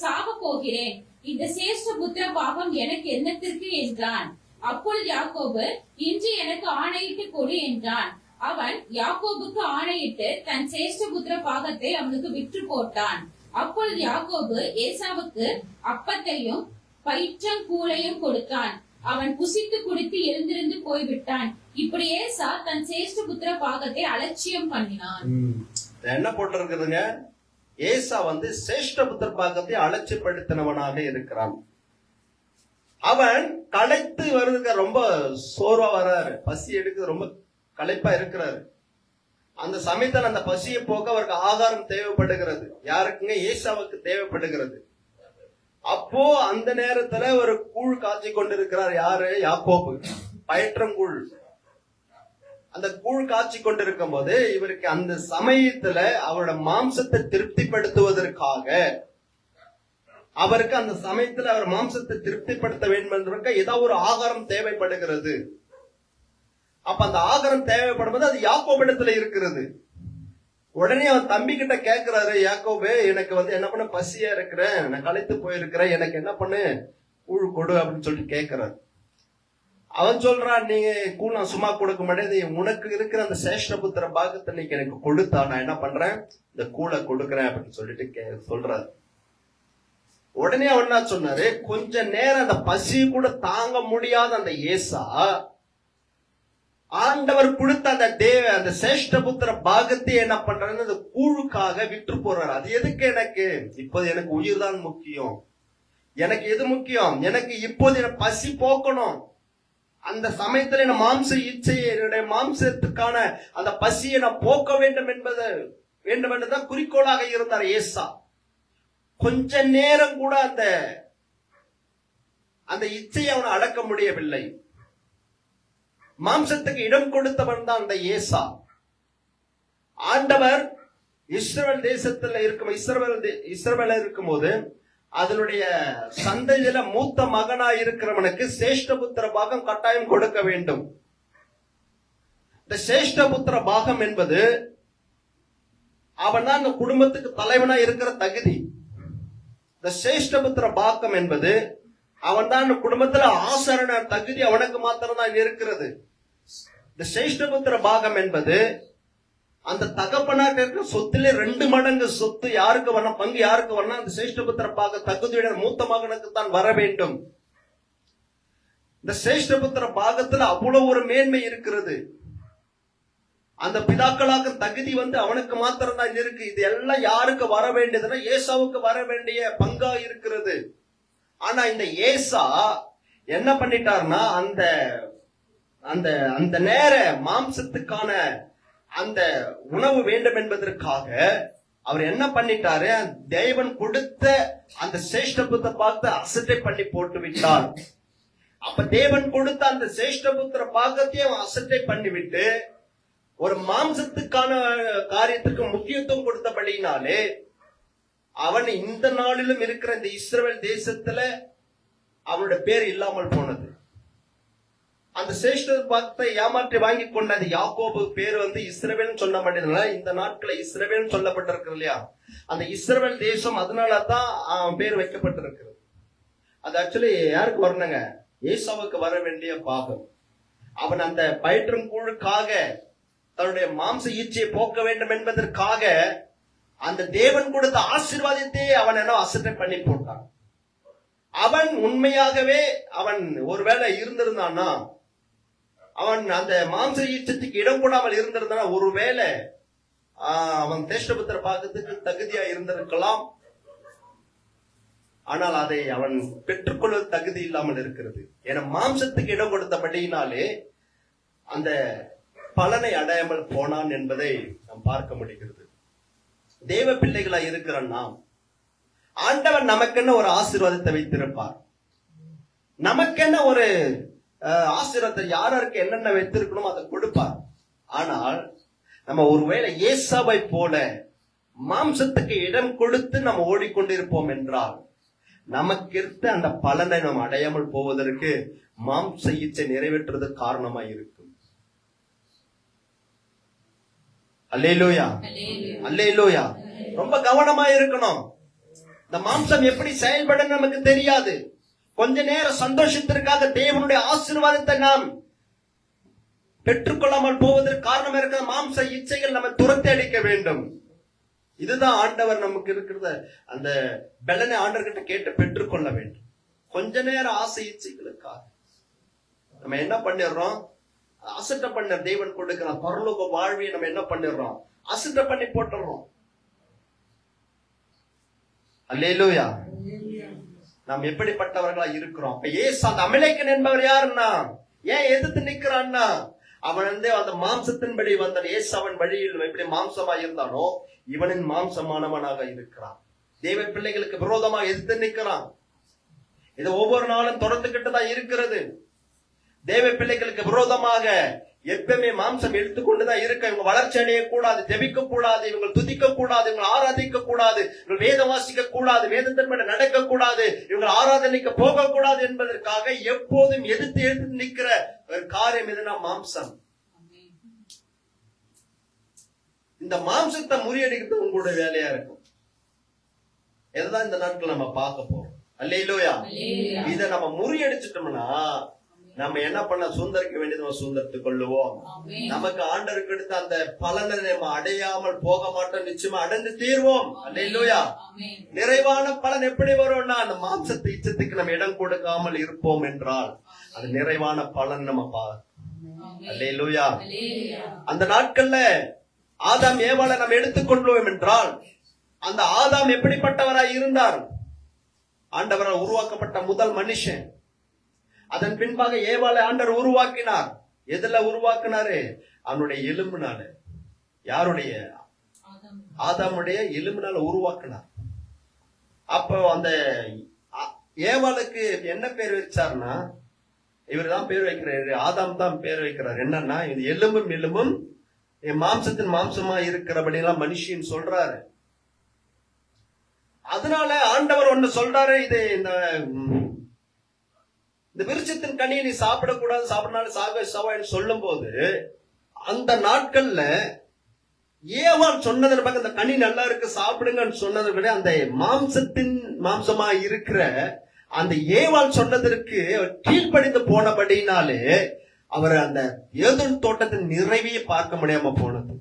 சாக போகிறேன், இந்த சேஷ்ட புத்திர பாகம் எனக்கு என்னத்திற்கு என்றான். அப்பொழுது யாக்கோபு, இன்று எனக்கு ஆணையிட்டு கொடு என்றான். அவன் யாக்கோபுக்கு ஆணையிட்டு தன் சேஷ்ட புத்திர பாகத்தை அவனுக்கு விற்று போட்டான். அப்பொழுது யாக்கோபு ஏசாவுக்கு அப்பத்தையும் பயிற்றங்கூழையும் கொடுத்தான். அவன் புசித்து குடித்து எழுந்திருந்து போய்விட்டான். இப்படி ஏசா தன் சேஷ்ட புத்திர பாகத்தை அலட்சியம் பண்ணினான். என்ன போட்டிருக்குதுங்க? ஏசா சேஷ்ட புத்திர பாகத்தை அலட்சியப்படுத்தினவனாக இருக்கிறான். அவன் களைத்து வருதுங்க, ரொம்ப சோர்வா வர்றாரு, பசி எடுக்க ரொம்ப களைப்பா இருக்கிறாரு. அந்த சமயத்தில் அந்த பசியை போக்க அவருக்கு ஆகாரம் தேவைப்படுகிறது. யாருக்குங்க? ஏசாவுக்கு தேவைப்படுகிறது. அப்போ அந்த நேரத்துல ஒரு கூழ் காய்ச்சி கொண்டிருக்கிறார். யாரு? யாக்கோபு. பயிற்றங்கூழ். அந்த கூழ் காய்ச்சி கொண்டிருக்கும் போது இவருக்கு அந்த சமயத்துல அவரோட மாம்சத்தை திருப்திப்படுத்துவதற்காக, அவருக்கு அந்த சமயத்துல அவர் மாம்சத்தை திருப்திப்படுத்த வேண்டும் என்பதற்கு ஏதாவது ஒரு ஆகாரம் தேவைப்படுகிறது. அப்ப அந்த ஆகாரம் தேவைப்படும் போது அது யாக்கோபிடத்துல இருக்கிறது. உடனே அவன் தம்பி கிட்ட கேட்கிறாரு, யாக்கோபு, எனக்கு என்ன பண்ண, பசியா இருக்கிறேன், நான் களைத்து போயிருக்கிறேன், எனக்கு என்ன பண்ணு, கூழ் கொடு அப்படின்னு சொல்லிட்டு கேட்கிறாரு. அவன் சொல்றான், நீங்க கூழ் நான் சும்மா கொடுக்க மாட்டேன், உனக்கு இருக்கிற அந்த சேஷ்டபுத்திர பாகத்தை நீங்க எனக்கு கொடுத்தா நான் என்ன பண்றேன், இந்த கூழை கொடுக்கறேன் அப்படின்னு சொல்லிட்டு சொல்றாரு. உடனே அவன் என்ன சொன்னாரு, கொஞ்ச நேரம் அந்த பசி கூட தாங்க முடியாத அந்த ஏசா ஆண்டவர் கொடுத்த அந்த சேஷ்டபுத்திர பாகத்தை என்ன பண்றாரு, அந்த கூழுக்காக விற்று போறாரு. அது எதுக்கு? எனக்கு இப்போது எனக்கு உயிர் தான் முக்கியம், எனக்கு எது முக்கியம்? எனக்கு இப்போது என் பசி போக்கணும். அந்த சமயத்துல என் மாம்ச இச்சையை, என்னுடைய மாம்சத்துக்கான அந்த பசியை நான் போக்க வேண்டும் என்றுதான் குறிக்கோளாக இருந்தார் ஏசா. கொஞ்ச நேரம் கூட அந்த இச்சையை அவனை அடக்க முடியவில்லை. மாம்சத்துக்கு இடம் கொடுத்தவன் தான் அந்த ஏசா. ஆண்டவர் இஸ்ரவேல் தேசத்துல இஸ்ரவேல இருக்கும்போது அதனுடைய சந்தையில மூத்த மகனாய் இருக்கிறவனுக்கு சேஷ்டபுத்திர பாகம் கட்டாயம் கொடுக்க வேண்டும். இந்த சேஷ்டபுத்திர பாகம் என்பது அவன் தான் அந்த குடும்பத்துக்கு தலைவனா இருக்கிற தகுதி. இந்த சேஷ்டபுத்திர பாகம் என்பது அவன் தான் அந்த குடும்பத்துல ஆசரண தகுதி அவனுக்கு மாத்திரம் தான் இருக்கிறது. இந்த சேஷ்டபுத்திர பாகம் என்பது அந்த தகப்பனாக இருக்கிற சொத்துல 2 மடங்கு சொத்து யாருக்கு வரணும், பங்கு யாருக்கு வரணும், அந்த சேஷ்டபுத்திர பாக தகுதியுடன் மூத்த மகனுக்கு தான் வர வேண்டும். இந்த சேஷ்டபுத்திர பாகத்துல அவ்வளவு ஒரு மேன்மை இருக்கிறது. அந்த பிதாக்களாக தகுதி அவனுக்கு மாத்திரம் தான் இருக்கு. இது எல்லாம் யாருக்கு வர வேண்டியதுன்னா ஏசாவுக்கு வர வேண்டிய பங்கா இருக்கிறது. ஆனா இந்த ஏசா என்ன பண்ணிட்டார்னா அந்த நேர மாம்சத்துக்கான அந்த உணவு வேண்டும் என்பதற்காக அவர் என்ன பண்ணிட்டாரு, தேவன் கொடுத்த அந்த சேஷ்டபுத்திர பாகத்தை அசட்டை பண்ணி போட்டு விட்டார். அப்ப தேவன் கொடுத்த அந்த சேஷ்டபுத்திர பாகத்தையும் அசட்டை பண்ணிவிட்டு ஒரு மாம்சத்துக்கான காரியத்துக்கு முக்கியத்துவம் கொடுத்தபடினாலே அவன் இந்த நாளிலும் இருக்கிற இந்த இஸ்ரவேல் தேசத்துல அவனுடைய பேர் இல்லாமல் போனது. அந்த சேஷ்ட பாகத்தை ஏமாற்றி வாங்கி கொண்ட அந்த யாக்கோபு பேர் இஸ்ரவேல் சொல்ல மாட்டேங்குது. இந்த நாட்களை இஸ்ரவேல் சொல்லப்பட்டிருக்கு இல்லையா, அந்த இஸ்ரவேல் தேசம் அதனாலதான் அவன் பேர் வைக்கப்பட்டிருக்கிறது. அது ஆக்சுவலி யாருக்கு வரணுங்க? ஏசாவுக்கு வர வேண்டிய பாகம். அவன் அந்த பயிற்றும் குழுக்காக தன்னுடைய மாம்ச ஈச்சையை போக்க வேண்டும் என்பதற்காக அந்த தேவன் கொடுத்த ஆசீர்வாதத்தை அவன் என்ன அசட்டை பண்ணி போட்டான். அவன் உண்மையாகவே அவன் ஒருவேளை இருந்திருந்தான்னா, அவன் அந்த மாம்ச ஈச்சத்துக்கு இடம் போடாமல் இருந்திருந்தானா, ஒருவேளை அவன் சேஷ்டபுத்திர பாகத்துக்கு தகுதியா இருந்திருக்கலாம். ஆனால் அதை அவன் பெற்றுக்கொள்ள தகுதி இல்லாமல் இருக்கிறது. ஏன்னா மாம்சத்துக்கு இடம் கொடுத்தபடியினாலே அந்த பலனை அடையாமல் போனான் என்பதை நாம் பார்க்க முடிகிறது. தேவ பிள்ளைகளா இருக்கிற நாம், ஆண்டவன் நமக்கென்ன ஒரு ஆசீர்வாதத்தை வைத்திருப்பார். நமக்கென்ன ஒரு ஆசீர்வாதத்தை யாருக்கு என்னென்ன வைத்திருக்கணும் அதை கொடுப்பார். ஆனால் நம்ம ஒருவேளை ஏசாவை போல மாம்சத்துக்கு இடம் கொடுத்து நம்ம ஓடிக்கொண்டிருப்போம் என்றால் நமக்கு இருந்த அந்த பலனை நாம் அடையாமல் போவதற்கு மாம்ச இச்சை நிறைவேற்றுவது காரணமாய் இருக்கும். அல்லேலூயா, அல்லேலூயா. ரொம்ப கவனமா இருக்கணும். இந்த மாம்சம் எப்படி செயல்படும் நமக்கு தெரியாது. கொஞ்ச நேரம் சந்தோஷத்திற்காக தேவனுடைய ஆசீர்வாதத்தை நாம் பெற்றுக்கொள்ளாமல் போவதற்கு காரணம் இருக்கிற மாம்ச இச்சைகள் நம்ம துரத்தி அடிக்க வேண்டும். இதுதான் ஆண்டவர் நமக்கு இருக்கிறத அந்த பலனை ஆண்டவர்கிட்ட கேட்டு பெற்றுக்கொள்ள வேண்டும். கொஞ்ச நேரம் ஆசை இச்சைகளுக்காக நம்ம என்ன பண்ணிடுறோம், அசட்ட பண்ண தேவன் கொடுக்கிற பரலோக வாழ்வியை நம்ம என்ன பண்ணிடுறோம், அசட்ட பண்ணி போட்டுறோம். அல்லேலூயா. நாம் எப்படிப்பட்டவர்களா இருக்கிறோம்? அப்ப ஏசு அந்த அமலேக்கன் என்பவர் யாருன்னா, ஏன் எதிர்த்து நிக்கிறான்னா, அவன் அந்த மாம்சத்தின்படி வந்தான். ஏசு அவன் வழியில் எப்படி மாம்சமா இருந்தானோ இவனின் மாம்சமானவனாக இருக்கிறான். தேவ பிள்ளைகளுக்கு விரோதமாக எதிர்த்து நிற்கிறான். இது ஒவ்வொரு நாளும் தொடர்ந்துகிட்டு தான் இருக்கிறது. தேவ பிள்ளைகளுக்கு விரோதமாக எப்பவுமே மாம்சம் எடுத்துக்கொண்டுதான் இருக்க. இவங்க வளர்ச்சி அடைய கூடாது, ஜெபிக்க கூடாது, இவங்க துதிக்க கூடாது, இவங்க ஆராதிக்க கூடாது, இவங்க வேதம் வாசிக்க கூடாது, வேதத்தின்படி நடக்க கூடாது, இவங்க ஆராதனைக்கு போக கூடாது என்பதற்காக எப்போதும் எதிர்த்து நிற்கிற ஒரு காரியம் எதுனா மாம்சம். இந்த மாம்சத்தை முறியடிக்கிறது உங்களுடைய வேலையா இருக்கும். இதுதான் இந்த நாட்கள் நம்ம பார்க்க போறோம். அல்லேலூயா. இதை நம்ம முறியடிச்சிட்டோம்னா நம்ம என்ன பண்ண, சுதந்திரிக்க வேண்டியது சுதந்திரத்துக் கொள்ளுவோம். நமக்கு ஆண்டவருக்கு எடுத்த அந்த பலனை நம்ம அடையாமல் போக மாட்டோம், நிச்சயமா அடைந்து தீர்வோம். அல்லேலூயா. நிறைவான பலன் எப்படி வரும்னா, அந்த மாம்சத்தை இச்சத்துக்கு நம்ம இடம் கொடுக்காமல் இருப்போம் என்றால் அது நிறைவான பலன் நம்ம பார்ப்போம். அல்லேலூயா. அந்த நாட்கள்ல ஆதாம் ஏவாளை நம்ம எடுத்துக்கொள்வோம் என்றால் அந்த ஆதாம் எப்படிப்பட்டவராய் இருந்தார்? ஆண்டவரால் உருவாக்கப்பட்ட முதல் மனுஷன். அதன் பின்பாக ஏவாளை ஆண்டவர் உருவாக்கினார். எதுல உருவாக்கினாரு? அவனுடைய எலும்புனால. யாருடைய? ஆதாமுடைய எலும்புனால உருவாக்கினார். அப்போ அந்த ஏவாளுக்கு என்ன பேர் வச்சார்னா, இவர் தான் பேர் வைக்கிறாரு, ஆதாம் தான் பேர் வைக்கிறார். என்னன்னா, இது எலும்பும் எலும்பும் என் மாம்சத்தின் மாம்சமா இருக்கிறபடி எல்லாம் மனுஷின்னு சொல்றாரு. அதனால ஆண்டவர் ஒண்ணு சொல்றாரு, இது இந்த விருட்சத்தின் கனியை நீ சாப்பிடக்கூடாது, சாப்பிடனாலும் சாவான்னு சொல்லும் போது, அந்த நாட்கள்ல ஏவாள் சொன்னது இந்த கனி நல்லா இருக்கு சாப்பிடுங்கன்னு சொன்னது அந்த மாம்சத்தின் மாம்சமா இருக்கிற அந்த ஏவாள் சொன்னதற்கு கீழ்ப்படிந்து போனபடினாலே அவர் அந்த ஏதேன் தோட்டத்தின் நிறைவையே பார்க்க முடியாம போனது.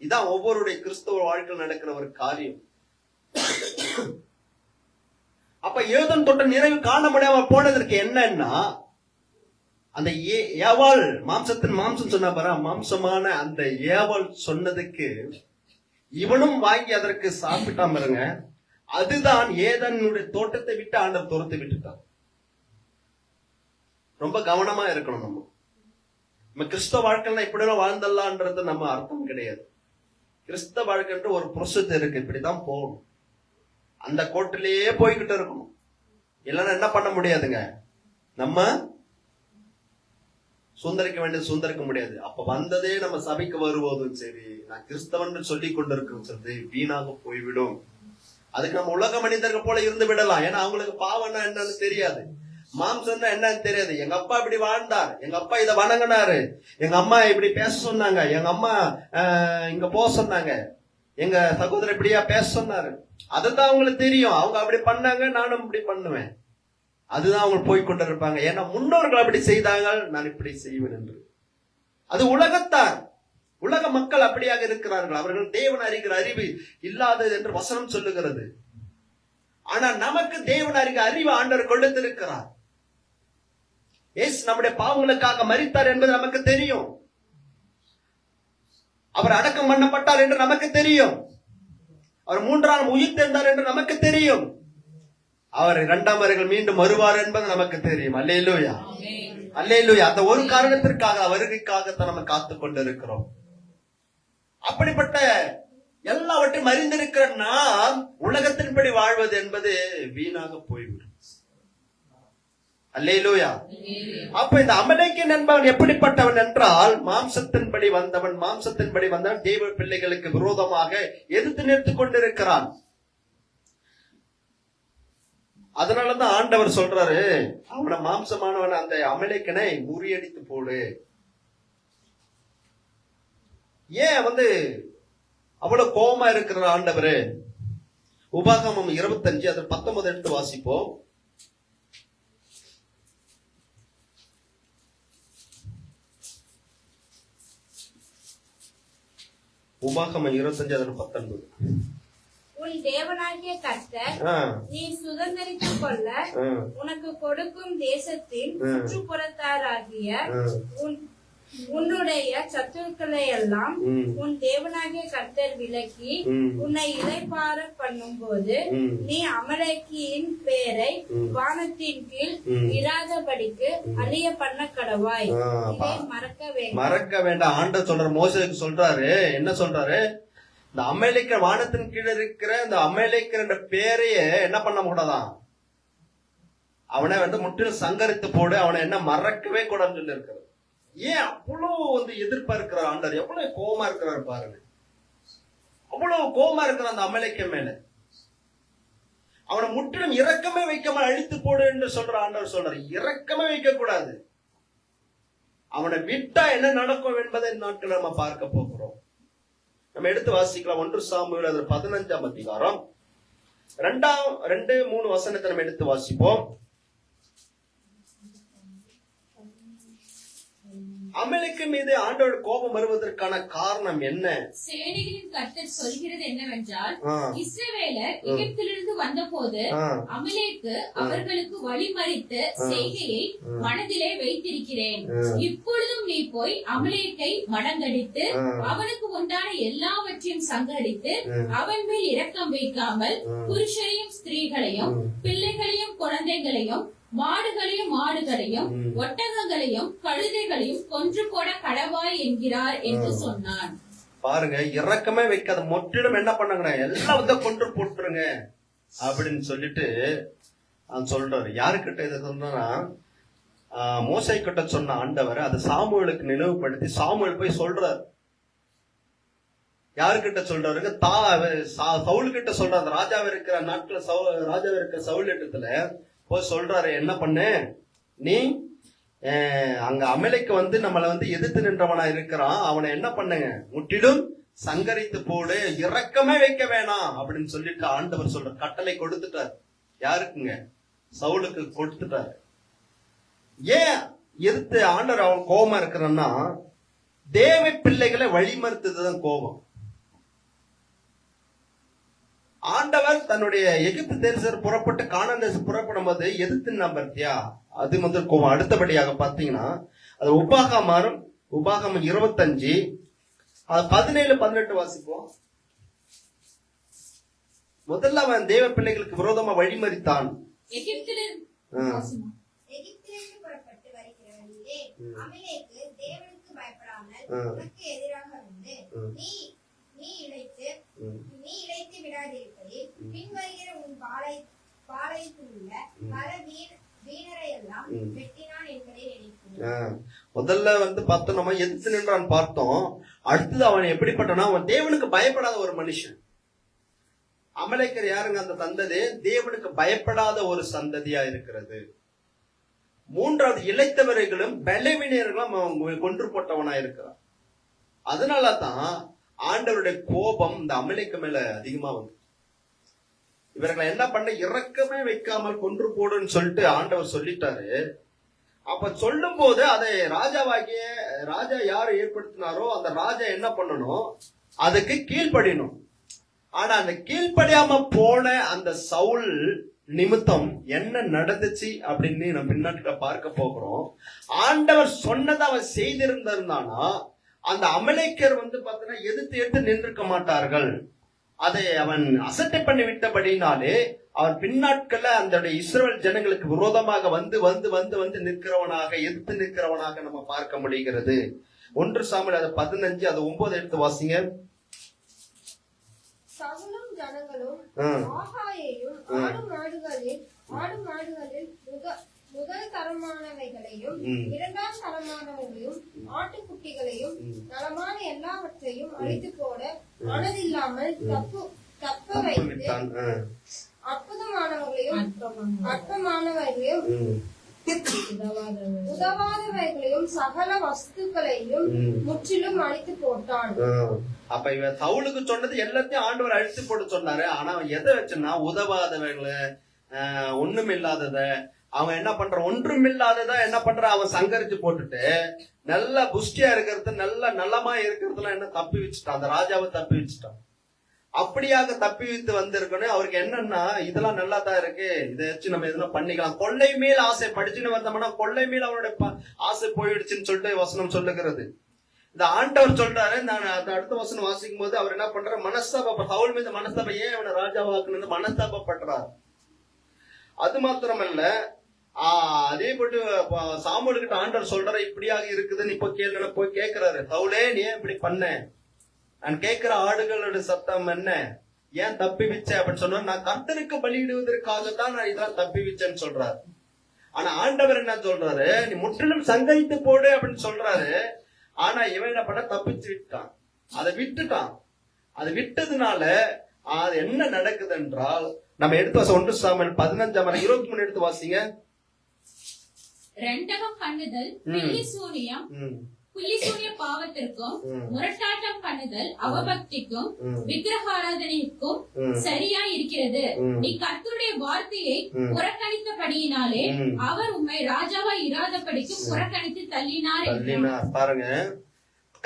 இதான் ஒவ்வொருடைய கிறிஸ்தவ வாழ்க்கையில் நடக்கிற ஒரு காரியம். அப்ப ஏதேன் தோட்டம் நிறைவு காண முடியாம போனதற்கு என்னன்னா, அந்த ஏவாள் மாம்சத்தின் மாம்சம் சொன்ன பாரு, மாம்சமான அந்த ஏவாள் சொன்னதுக்கு இவனும் வாங்கி அதற்கு சாப்பிட்டாம இருங்க. அதுதான் ஏதனுடைய தோட்டத்தை விட்டு ஆண்டவர் துரத்து விட்டுட்டான். ரொம்ப கவனமா இருக்கணும். நம்ம கிறிஸ்தவ வாழ்க்கையில இப்படிலாம் வாழ்ந்தல்லான்றது நம்ம அர்த்தம் கிடையாது. கிறிஸ்தவ வாழ்க்கைன்ற ஒரு ப்ரொசீஜர் இருக்கு, இப்படிதான் போகணும். அந்த கோட்டிலேயே போய்கிட்டு இருக்கணும். இல்லைன்னா என்ன பண்ண முடியாதுங்க, நம்ம சுந்தரிக்க வேண்டியது சுந்தரிக்க முடியாது. அப்ப வந்ததே நம்ம சபைக்கு வருவதும் சரி, நான் கிறிஸ்தவன் சொல்லி கொண்டிருக்கோம் சரி, வீணாக போய்விடும். அதுக்கு நம்ம உலக மனிதர்கள் போல இருந்து விடலாம். ஏன்னா அவங்களுக்கு பாவம்னா என்னன்னு தெரியாது, மாம்சம்னா என்னன்னு தெரியாது. எங்க அப்பா இப்படி வாழ்ந்தார், எங்க அப்பா இதை வணங்கினாரு, எங்க அம்மா இப்படி பேச சொன்னாங்க, எங்க அம்மா இங்க போக சொன்னாங்க, எங்க சகோதரர் இப்படியா பேச சொன்னாரு, அதுதான் அவங்களுக்கு தெரியும். அவங்க அப்படி பண்ணாங்க, நானும் இப்படி பண்ணுவேன். அதுதான் அவங்க போய்கொண்டு இருப்பாங்க. ஏன்னா முன்னோர்கள் அப்படி செய்தாங்க, நான் இப்படி செய்வேன் என்று. அது உலகத்தார், உலக மக்கள் அப்படியாக இருக்கிறார்கள். அவர்கள் தேவன் அறிகிற அறிவு இல்லாதது என்று வசனம் சொல்லுகிறது. ஆனா நமக்கு தேவன் அறிகிற அறிவு ஆண்டவர் கொடுத்திருக்கிறார். இயேசு நம்முடைய பாவங்களுக்காக மரித்தார் என்பது நமக்கு தெரியும். அவர் அடக்கம் பண்ணப்பட்டார் என்று நமக்கு தெரியும். அவர் 3ஆம் நாள் உயிர்த்தெழுந்தார் என்று நமக்கு தெரியும். அவர் 2ஆம் வருகையில் மீண்டும் வருவார் என்பது நமக்கு தெரியும். அல்லேலூயா, அல்லேலூயா. அந்த ஒரு காரணத்திற்காக, வருகைக்காகத்தான் நம்ம காத்துக் கொண்டிருக்கிறோம். அப்படிப்பட்ட எல்லாவற்றையும் அறிந்திருக்கிற நாம் உலகத்தின்படி வாழ்வது என்பது வீணாக போய்விடும். அல்லேலூயா. அப்ப இந்த அமலேக்கியன் என்பவன் எப்படிப்பட்டவன் என்றால், மாம்சத்தின்படி வந்தவன் தேவ பிள்ளைகளுக்கு விரோதமாக எதிர்த்து நிறுத்திக் கொண்டிருக்கிறான். அதனாலதான் ஆண்டவர் சொல்றாரு, அவனை மாம்சமானவன் அந்த அமலேக்கனை முறியடித்து போடு. ஏன் அவ்வளவு கோபமா இருக்கிற ஆண்டவர்? உபாகமம் 25 அதில் 19 எடுத்து வாசிப்போம். உபாகமம் 25 அதில் 19. உன் தேவனாகிய கர்த்தர் நீ சுதந்தரித்துக் கொள்ள உனக்கு கொடுக்கும் தேசத்தின் சுற்றுப்புறத்தாராகிய உன்னுடைய சத்துருக்களை எல்லாம் உன் தேவனாகிய கர்த்தர் விலக்கி உன்னை இளைப்பாற பண்ணும் போது நீ அமலேக்கியின் பேரை வானத்தின் கீழ் இராதபடிக்கு அழிய பண்ண கடவாய். இதை மறக்க வேண்டாம். ஆண்டவர் சொல்ற, மோசேக்கு சொல்றாரு, என்ன சொல்றாரு? இந்த அமலேக்கியர், வானத்தின் கீழே இருக்கிற இந்த அமலேக்கியர் பேரையே என்ன பண்ண கூடாதான், அவனை முற்றிலும் சங்கரித்து போடு, அவனை என்ன மறக்கவே கூடாதுன்னு சொல்லி இருக்கிறது. ஏன் அவ்வளவு எதிர்பார்க்கிற ஆண்டவர், எவ்வளவு கோபமா இருக்கிறார் பாருங்க. அவ்வளவு கோபமா இருக்கிற அந்த அமலேக்கியன் மேல அவனை முற்றிலும் இரக்கமே வைக்காம அழித்து போடு என்று சொல்ற ஆண்டவர் சொல்றாரு. இரக்கமே வைக்க கூடாது. அவனை விட்டா என்ன நடக்கும் என்பதை நாட்கள் நம்ம பார்க்க போகிறோம். நம்ம எடுத்து வாசிக்கலாம். 1 சாமுவேல் 15ஆம் அதிகாரம் 2-3 வசனத்தை நம்ம எடுத்து வாசிப்போம். அமலேக்கு மீது ஆண்டவர் கோபம் வருவதற்கான காரணம் என்ன? சேனைகளின் கர்த்தர் சொல்கிறது என்னவென்றால், ஆ, இஸ்ரவேலர் எகிப்திலிருந்து வந்தபோது ஆ, அமலேக்கு அவர்களுக்கு வழிமறித்த செய்கையை மனதிலே வைத்திருக்கிறேன். இப்பொழுதும் நீ போய் அமலேக்கை மடங்கடித்து அவனுக்கு உண்டான எல்லாவற்றையும் சங்கடித்து அவன் மேல் இரக்கம் வைக்காமல் புருஷரையும் ஸ்திரீகளையும் பிள்ளைகளையும் குழந்தைகளையும் மாடுகளையும் ஆடுகளையும் ஒட்டகங்களையும் கழுதைகளையும் கொன்று போட கடவாய் என்கிறார் என்று சொன்னான். பாருங்க, இரக்கமே வைக்காத முற்றிலும் என்ன பண்ணாங்க, எல்லாம் வந்து கொன்று போட்டுருங்க அப்படின்னு சொல்லிட்டு சொல்றாரு. யாருக்கிட்ட இதை சொன்னா, மோசே கிட்ட சொன்ன ஆண்டவர் அதை சாமுவேலுக்கு நினைவுபடுத்தி சாமுவேல் போய் சொல்றாரு. யாருக்கிட்ட சொல்றாருங்க? சவுல் கிட்ட சொல்றாரு. ராஜாவை இருக்கிற நாட்கள் ராஜாவை இருக்கிற சவுல் இடத்துல போய் சொல்றாரு, என்ன பண்ணு நீ, அங்க அமலேக்கு வந்து நம்மளை வந்து எதிர்த்து நின்றவனா இருக்கிறான், அவனை என்ன பண்ணுங்க, முற்றிலும் சங்கரித்து போடு, இரக்கமே வைக்க வேணாம் அப்படின்னு சொல்லிட்டு ஆண்டவர் சொல்ற கட்டளை கொடுத்துட்டார். யாருக்குங்க? சவுலுக்கு கொடுத்துட்டாரு. ஏன் எதிர்த்து ஆண்டவர் அவன் கோபமா இருக்கிறன்னா, தேவ பிள்ளைகளை வழிமறுத்ததுதான் கோபம். ஆண்டவர் தன்னுடைய எகிப்து தேசர் புறப்பட்டு கானான் தேசம் புறப்படும் போது எதிர்த்து நம்பர்த்தியா, அது முதல் கோபம். அடுத்தபடியாக பாத்தீங்கன்னா அது உபாகமம் 25 17-18 வாசிப்போம். முதல்ல அவன் தேவ பிள்ளைகளுக்கு விரோதமா வழிமறித்தான். எகிப்திலிருந்து புறப்பட்டு வருகிற வழியிலே அமலேக்கு தேவனுக்கு பயப்படாமல் உனக்கு எதிராக வந்து நீ இழைத்து விடாதிருப்பதில் பின்வருகிற உன் பாளையத்தில் உள்ள பல வீணரை எல்லாம் வெட்டினான் என்பதை நினைக்கிறேன். முதல்ல வந்து பார்த்தோம், நம்ம எதிர்த்து நின்றான் பார்த்தோம். அடுத்தது அவன் எப்படிப்பட்டனா, அவன் தேவனுக்கு பயப்படாத ஒரு மனுஷன். அமலேக்கர் யாருங்க? அந்த சந்ததி தேவனுக்கு பயப்படாத ஒரு சந்ததியா இருக்கிறது. மூன்றாவது, இளைத்தவர்களும் பலவீனர்களும் அவன் கொன்று போட்டவனா இருக்கிறான். அதனாலதான் ஆண்டவருடைய கோபம் இந்த அமலேக்கு மேல அதிகமா வந்து இவர்களை என்ன பண்ண, இரக்கமே வைக்காமல் கொன்று போடுன்னு சொல்லிட்டு ஆண்டவர் சொல்லிட்டாரு. அப்ப சொல்லும் போது அதை ராஜா யாரு ஏற்படுத்தினாரோ அந்த ராஜா என்ன பண்ணணும், அதுக்கு கீழ்ப்படியணும். ஆனா அந்த கீழ்ப்படியாம போன அந்த சவுல் நிமித்தம் என்ன நடந்துச்சு அப்படின்னு நம்ம பின்னாடி பார்க்க போகிறோம். ஆண்டவர் சொன்னதை அவன் செய்திருந்தானா அந்த அமலேக்கர் வந்து பாத்தீங்கன்னா எதிர்த்து நின்றுக்க மாட்டார்கள். அதை அவன் அசட்டை பண்ணி விட்டபடினாலே அவன் பின்னாட்கள்ல அந்த இஸ்ரவேல் ஜனங்களுக்கு விரோதமாக வந்து நிற்கிறவனாக, எதிர்த்து நிற்கிறவனாக நம்ம பார்க்க முடிகிறது. 1 சாமுவேல் 15 9 எடுத்து வாசிங்க. சவுலும் ஜனங்களும் ஆகாயையும் ஆடு மாடுகளில் முதல் தரமானவைகளையும் இரண்டாம் தரமானவைகளையும் ஆட்டுக்குட்டிகளையும் நலமான எல்லாவற்றையும் அழித்து போட மனதில்லாமல் தப்ப வைத்து அற்புதமானவர்களையும் அற்பமானவர்களையும் உதவாதவைகளையும் சகல வஸ்துக்களையும் முற்றிலும் அழித்து போட்டான். அப்ப இவன் சவுலுக்கு சொன்னது எல்லாத்தையும் ஆண்டவர் அழித்து போட்டு சொன்னாரு. ஆனா அவன் எதை வச்சுன்னா, உதவாதவங்களை, ஒண்ணும் இல்லாதத, அவன் என்ன பண்ற, ஒன்றும் இல்லாததா என்ன பண்ற, அவன் சங்கரிச்சு போட்டுட்டு நல்ல புஷ்டியா இருக்கிறது, நல்ல நலமா இருக்கிறதுலாம் என்ன தப்பி வச்சுட்டான், அந்த ராஜாவை தப்பி வச்சுட்டான். அப்படியாக தப்பி வைத்து வந்திருக்கணும். அவருக்கு என்னன்னா, இதெல்லாம் நல்லா தான் இருக்கு, இதை வச்சு நம்ம எதுனா பண்ணிக்கலாம். கொள்ளை மேல் ஆசை படிச்சுன்னு வந்தோம்னா கொள்ளை மேல் அவனுடைய ஆசை போயிடுச்சுன்னு சொல்லிட்டு வசனம் சொல்லுகிறது. இந்த ஆண்டவர் சொல்றாரு. நான் அடுத்த வசனம் வாசிக்கும் போது அவர் என்ன பண்றாரு, சவுல் மீது மனஸ்தாபம், ஏன் அவனை ராஜாவாக்குன்னு மனஸ்தாபப்படுறார். அது மாத்திரமல்ல, அதே போட்டு சாமுவேல் கிட்ட ஆண்டவர் சொல்றாரு, இப்படியாக இருக்குதுன்னு இப்ப கேள்வி போய் கேட்கிறாரு, சவுலே நீ ஏன் இப்படி பண்ண, நான் கேட்கிற ஆடுகளோட சத்தம் என்ன, ஏன் தப்பி வச்ச அப்படின்னு சொன்னா, நான் கர்த்தருக்கு பலியிடுவதற்காகத்தான் நான் இதெல்லாம் தப்பி வச்சேன்னு சொல்றாரு. ஆனா ஆண்டவர் என்ன சொல்றாரு, நீ முற்றிலும் சங்கரித்து போடு அப்படின்னு சொல்றாரு. ஆனா இவன் என்ன பண்ண, தப்பிச்சு விட்டான், அதை விட்டுட்டான். அதை விட்டதுனால அது என்ன நடக்குது என்றால், நம்ம எடுத்து வாசம் 1 சாமுவேல் 15:23 எடுத்து வாசிங்க. ரெண்டகம் பண்ணுதல், பில்லி சூனியம், புள்ளிசூனிய பாவத்திற்கும் முரட்டாட்டம் பண்ணுதல் அவபக்திக்கும் விக்கிரகாராதனைக்கும் சரியா இருக்கிறது. நீ கர்த்தருடைய வார்த்தையை புறக்கணித்தபடியினாலே அவர் உம்மை ராஜாவா இராதபடிக்கு புறக்கணித்து தள்ளினார் என்றார். பாருங்க,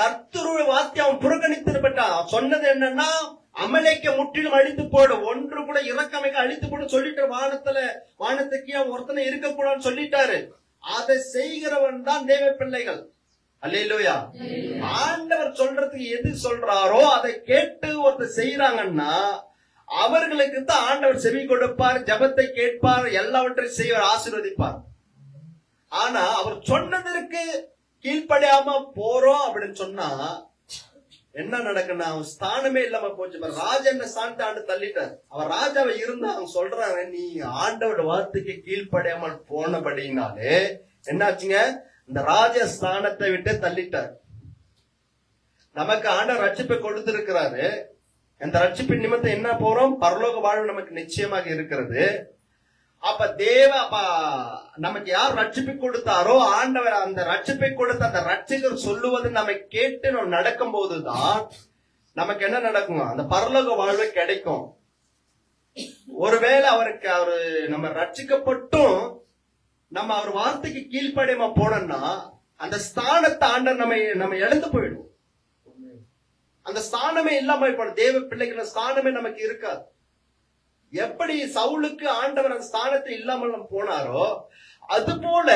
கர்த்தருடைய வார்த்தை அவன் புறக்கணித்திருப்பட்டான். சொன்னது என்னன்னா, அமலேக்க முற்றிலும் அழித்து போடு, ஒன்று கூட இறக்கமைக்க அழித்து போடு சொல்லிட்டு வானத்துக்கு ஒருத்தனை இருக்கக்கூடாதுன்னு சொல்லிட்டாரு. அதை செய்கிறவன் தான் தேவ பிள்ளைகள். அல்லேலூயா. ஆண்டவர் சொல்றதுக்கு எது சொல்றாரோ அதை கேட்டு ஒருத்தர் செய்யறாங்கன்னா அவர்களுக்கு தான் ஆண்டவர் செவி கொடுப்பார், ஜெபத்தை கேட்பார், எல்லாவற்றையும் செய்வார், ஆசீர்வதிப்பார். ஆனா அவர் சொன்னதற்கு கீழ்ப்படியாம போறோம் அப்படின்னு சொன்னா என்ன நடக்குன்னா, அவன் ஸ்தானமே இல்லாம போச்சு. ராஜா என்ன ஸ்தானத்தை ஆண்டு தள்ளிட்டார். அவன் ராஜாவை இருந்தா அவங்க சொல்றாங்க, நீ ஆண்டவோட வார்த்தைக்கு கீழ்ப்படியாமல் போனபடினாலே என்னாச்சுங்க, இந்த ராஜ ஸ்தானத்தை விட்டு தள்ளிட்டார். நமக்கு ஆண்டவர் ரட்சிப்பை கொடுத்திருக்கிறாரு. இந்த ரட்சிப்பின் நிமித்தம் என்ன போறோம், பரலோக வாழ்வு நமக்கு நிச்சயமாக இருக்கிறது. அப்ப நமக்கு யார் ரட்சிப்பை கொடுத்தாரோ ஆண்டவர் அந்த ரட்சிப்பை கொடுத்த அந்த ரட்சிகர் சொல்லுவது நம்ம கேட்டு நம்ம நடக்கும் போதுதான் நமக்கு என்ன நடக்கும், அந்த பரலோக வாழ்வு கிடைக்கும். ஒருவேளை அவரு நம்ம ரட்சிக்கப்பட்டும் நம்ம அவர் வார்த்தைக்கு கீழ்ப்படியாம போனோம்னா அந்த ஸ்தானத்தை ஆண்டவர் நம்ம இழந்து போயிடும். அந்த ஸ்தானமே இல்லாம போயிடும். தேவ பிள்ளைகள் ஸ்தானமே நமக்கு இருக்காது. எப்படி சவுலுக்கு ஆண்டவர் அந்த ஸ்தானத்தை இல்லாமல் போனாரோ அது போல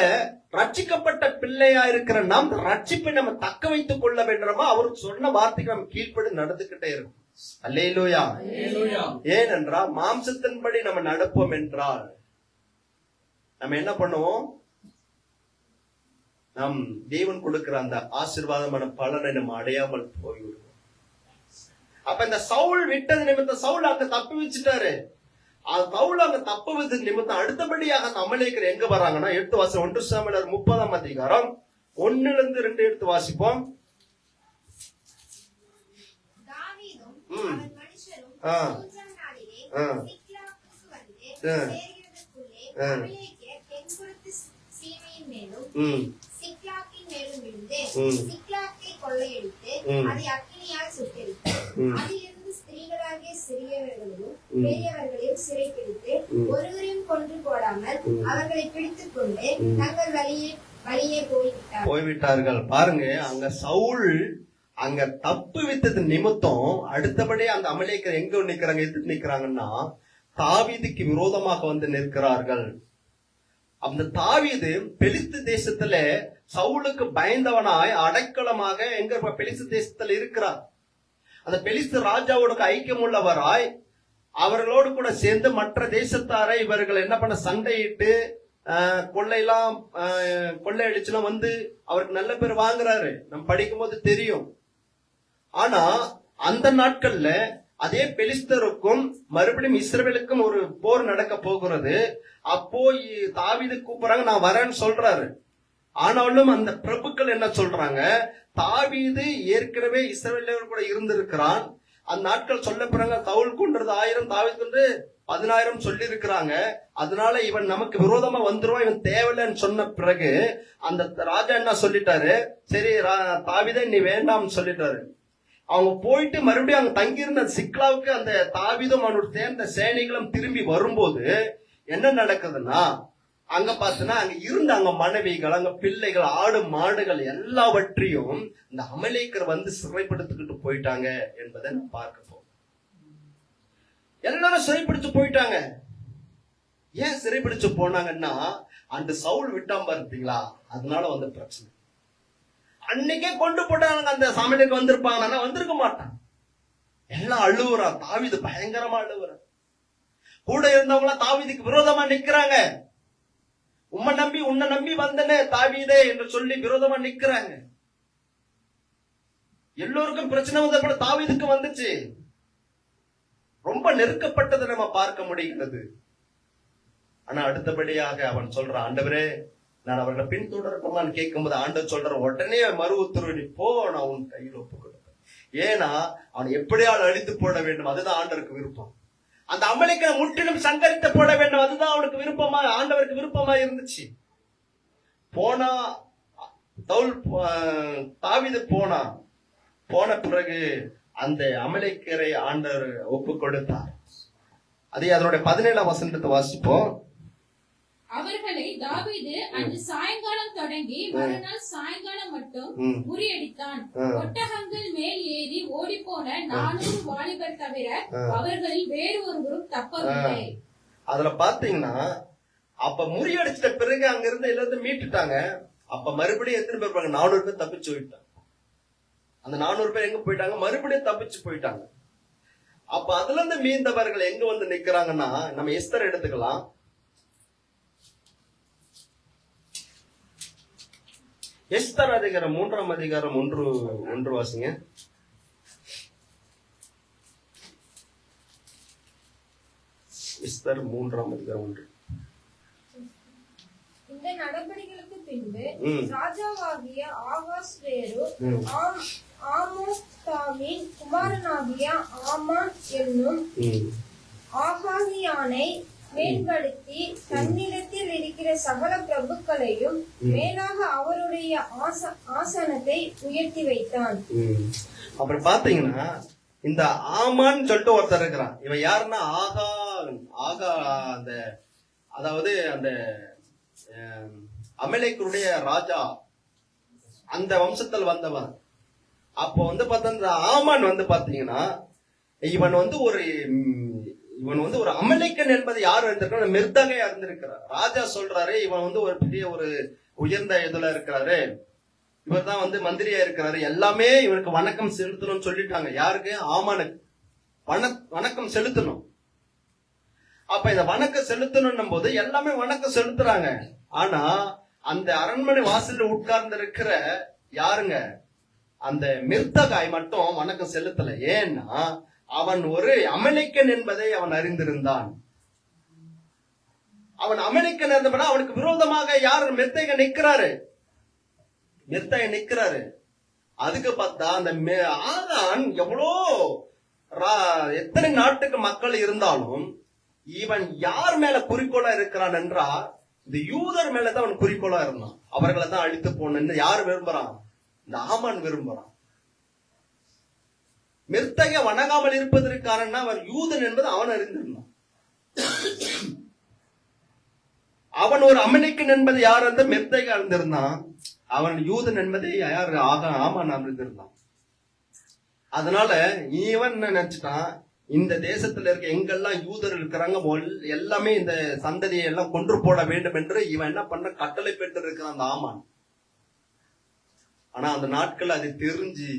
ரட்சிக்கப்பட்ட பிள்ளையா இருக்கிற நாம் ரட்சிப்பை நம்ம தக்க வைத்துக் கொள்ள வேண்டுமா, அவருக்கு சொன்ன வார்த்தைக்கு நம்ம கீழ்ப்படி நடந்துகிட்டே இருக்கும். அல்லேலூயா. ஏனென்றால் மாம்சத்தின்படி நம்ம நடப்போம் என்றால் நம்ம என்ன பண்ணுவோம், நம் தேவன் கொடுக்கிற அந்த ஆசீர்வாதமான பலனை நம்ம அடையாமல் போய்விடுவோம். அப்ப இந்த சவுல் விட்டது நிமித்தம் சவுல் அங்க தப்பி வச்சுட்டாரு. பவுல் அங்க தப்புவது நிமித்தம் அடுத்தபடியாக அந்த அமலேக்கர் எங்க வராங்கன்னா, எடுத்து வாசி 1 சாமுவேலர் 30ஆம் அதிகாரம் 1-2 எடுத்து வாசிப்போம். ஸ்திரீகளாகிய சிறியவர்களையும் பெரியவர்களையும் சிறைப்பிடித்து ஒருவரையும் கொன்று போடாமல் அவர்களை பிடித்துக் கொண்டு தங்கள் வழியே போய்விட்டார்கள். பாருங்க, அங்க சவுல் அங்க தப்பு வித்தது நிமித்தம் அடுத்தபடியே அந்த அமலேக்கர் எங்க நிக்கிறாங்க, எதிர்த்து நிக்கிறாங்கன்னா தாவீதுக்கு விரோதமாக வந்து நிற்கிறார்கள். அந்த தாவீது பெலிஸ்து தேசத்துல சவுலுக்கு பயந்தவனாய் அடைக்கலமாக எங்க பெலிஸ்து தேசத்துல இருக்கிறார். அந்த பெலிஸ்து ராஜாவோட ஐக்கியம் உள்ளவராய் அவர்களோடு கூட சேர்ந்து மற்ற தேசத்தாரை இவர்கள் என்ன பண்ண சண்டையிட்டு கொள்ளையடிச்சுலாம் வந்து அவருக்கு நல்ல பேர் வாங்குறாரு. நம்ம படிக்கும் போது தெரியும். ஆனா அந்த நாட்கள்ல அதே பெலிஸ்தருக்கும் மறுபடியும் இஸ்ரவேலுக்கும் ஒரு போர் நடக்க போகிறது. அப்போ தாவீது கூப்பிடுறாங்க, நான் வரேன்னு சொல்றாரு. ஆனாலும் அந்த பிரபுக்கள் என்ன சொல்றாங்க, தாவீது ஏற்கனவே இஸ்ரவேலோடு கூட இருந்திருக்கிறான். அந்த நாட்கள் சொல்லப்படுறாங்க, சவுல் கொன்றது 1000, தாவீது கொன்று 10,000 சொல்லி இருக்கிறாங்க. அதனால இவன் நமக்கு விரோதமா வந்துருவான், இவன் தேவையில்லைன்னு சொன்ன பிறகு அந்த ராஜா என்ன சொல்லிட்டாரு, சரி தாவீதை நீ வேண்டாம்னு சொல்லிட்டாரு. அவங்க போயிட்டு மறுபடியும் அங்க தங்கியிருந்த சிக்லாவுக்கு அந்த தாவீதும் அவனோட சேர்ந்த சேனைகளும் திரும்பி வரும்போது என்ன நடக்குதுன்னா, அங்க பார்த்தனா அங்க இருந்த அங்க மனைவிகள், அங்க பிள்ளைகள், ஆடு மாடுகள் எல்லாவற்றையும் இந்த அமலேக்கர் வந்து சிறைப்படுத்திக்கிட்டு போயிட்டாங்க என்பதை நான் பார்க்க போறோம். எல்லாரும் சிறைப்பிடிச்சு போயிட்டாங்க. ஏன் சிறைப்பிடிச்சு போனாங்கன்னா, அந்த சவுல் விட்டாம பார்த்தீங்களா, அதனால வந்த பிரச்சனை. அன்னைக்கே கொண்டு போட்டாங்க, அந்த சமையலுக்கு வந்திருப்பாங்க, வந்திருக்க மாட்டான். எல்லாம் அழுவுறா, தாவீது பயங்கரமா அழுவுற. கூட இருந்தவங்க தாவீதுக்கு விரோதமா நிக்கிறாங்க. உன்னை நம்பி வந்தனே தாவீதே என்று சொல்லி விரோதமா நிக்கிறாங்க. எல்லோருக்கும் பிரச்சனை வந்தப்ப தாவீதுக்கு வந்துச்சு. ரொம்ப நெருக்கப்பட்டதை நம்ம பார்க்க முடிகிறது. ஆனா அடுத்தபடியாக அவன் சொல்றான், ஆண்டவரே நான் அவர்களை பின்தொடரட்டுமான்னு கேட்கும் போது ஆண்டவர் சொல்ற, உடனே மறு உத்தரவு, நீ போ, நான் உன் கையில் ஒப்பு கொடுப்பேன். ஏன்னா அவன் எப்படியால் அழித்து போட வேண்டும், அதுதான் ஆண்டவருக்கு விருப்பம். அந்த அமலேக்கரை முற்றிலும் சங்கரித்து போட வேண்டும், அதுதான் அவனுக்கு விருப்பமா, ஆண்டவருக்கு விருப்பமா இருந்துச்சு. போனா தாவீது போன பிறகு அந்த அமலேக்கரை ஆண்டவர் ஒப்பு கொடுத்தார். அதே அதனுடைய 17ஆம் வசனத்தை வாசிப்போம். அவர்களை தாவீது அன்று சாயங்காலம் தொடங்கி மறுநாள் சாயங்காலம் மட்டும் முறியடித்தான். ஒட்டகங்கள் மேல் ஏறி ஓடி போன 400 வாலிபர் தவிர அவர்களில் வேறு ஒருவரும் தப்பவில்லை. அதுல பாத்தீங்கன்னா அப்ப முறியடிச்சிட்ட பிறகு அங்க இருந்து எல்லாத்தையும் மீட்டுட்டாங்க. அப்ப மறுபடியும் எத்தனை பேர் இருப்பாங்க? 400 பேர் தப்பிச்சு போயிட்டாங்க. அந்த 400 பேர் எங்க போயிட்டாங்க? மறுபடியும் தப்பிச்சு போயிட்டாங்க. அப்ப அதுல இருந்து மீந்தவர்கள் எங்க வந்து நிக்கிறாங்கன்னா, நம்ம எஸ்தர் எடுத்துக்கலாம். எஸ்தர் அதிகாரம் 3ஆம் அதிகாரம் 1 வாசிங்க. எஸ்தர் 3ஆம் அதிகாரம் 1. இந்த நடபடிகளுக்கு பின்பு ராஜாவாகிய ஆகாஸ்வேரு ஆமோத்தாவின் குமாரனாகிய ஆமான் என்னும் ஆகாகியானை மேம்படுத்தி தன்னிடத்தில் இருக்கிற சகல பிரபுக்களையும் மேலாக அவருடைய ஆசனத்தை உயர்த்தி வைத்தான். அப்புறம் பாத்தீங்கன்னா இந்த ஆமான்னு சொல்லிட்டு ஒருத்தர் இருக்கிறான். இவன் யாருன்னா ஆகா அந்த அதாவது அந்த அமலேக்கருடைய ராஜா, அந்த வம்சத்தில் வந்தவன். அப்போ வந்து பார்த்தா இந்த ஆமான் வந்து பாத்தீங்கன்னா இவன் வந்து ஒரு அமலேக்கன் என்பது யார் இருந்திருக்காரு? மிர்தகையா இருந்திருக்கிறார். ராஜா சொல்றாரு இவன் வந்து ஒரு பெரிய ஒரு உயர்ந்த இதுல இருக்கிறாரு, இவர் தான் வந்து மந்திரியா இருக்கிறாரு, எல்லாமே இவனுக்கு வணக்கம் செலுத்தணும்னு சொல்லிட்டாங்க. யாருக்கு? ஆமானுக்கு வணக்கம் செலுத்தணும். அப்ப இந்த வணக்கம் செலுத்தணும் போது எல்லாமே வணக்கம் செலுத்துறாங்க. ஆனா அந்த அரண்மனை வாசல்ல உட்கார்ந்து இருக்கிற யாருங்க? அந்த மிர்தகாய் மட்டும் வணக்கம் செலுத்தல. ஏன்னா அவன் ஒரு அமலேக்கன் என்பதை அவன் அறிந்திருந்தான். அவன் அமலேக்கன் இருந்தபட அவனுக்கு விரோதமாக யார்? மிர்தகை நிக்கிறாரு. அதுக்கு பார்த்தா அந்த ஆகான் எவ்வளோ எத்தனை நாட்டுக்கு மக்கள் இருந்தாலும் இவன் யார் மேல குறிக்கோளா இருக்கிறான் என்றா இந்த யூதர் மேலதான் அவன் குறிக்கோளா இருந்தான். அவர்களை தான் அழித்து போன யார் விரும்புறான்? இந்த ஆமான் விரும்புறான். மிர்தகை வணங்காமல் இருப்பதற்கு காரணம் அவன் யூதன் என்பது அவன் அறிந்திருந்தான். அவன் ஒரு அமலேக்கன் என்பது யார்? அந்த மிர்தகை அறிந்திருந்தான். அவன் யூதன் என்பதை யார்? ஆமான் அறிந்திருந்தான். அதனால இவன் என்ன நினைச்சிட்டான்? இந்த தேசத்துல இருக்க எங்கெல்லாம் யூதர் இருக்கிறாங்க எல்லாமே இந்த சந்ததியை எல்லாம் கொன்று போட வேண்டும் என்று இவன் என்ன பண்ண கட்டளை பெற்று இருக்கிறான் அந்த ஆமான். ஆனா அந்த நாட்கள் அதை தெரிஞ்சு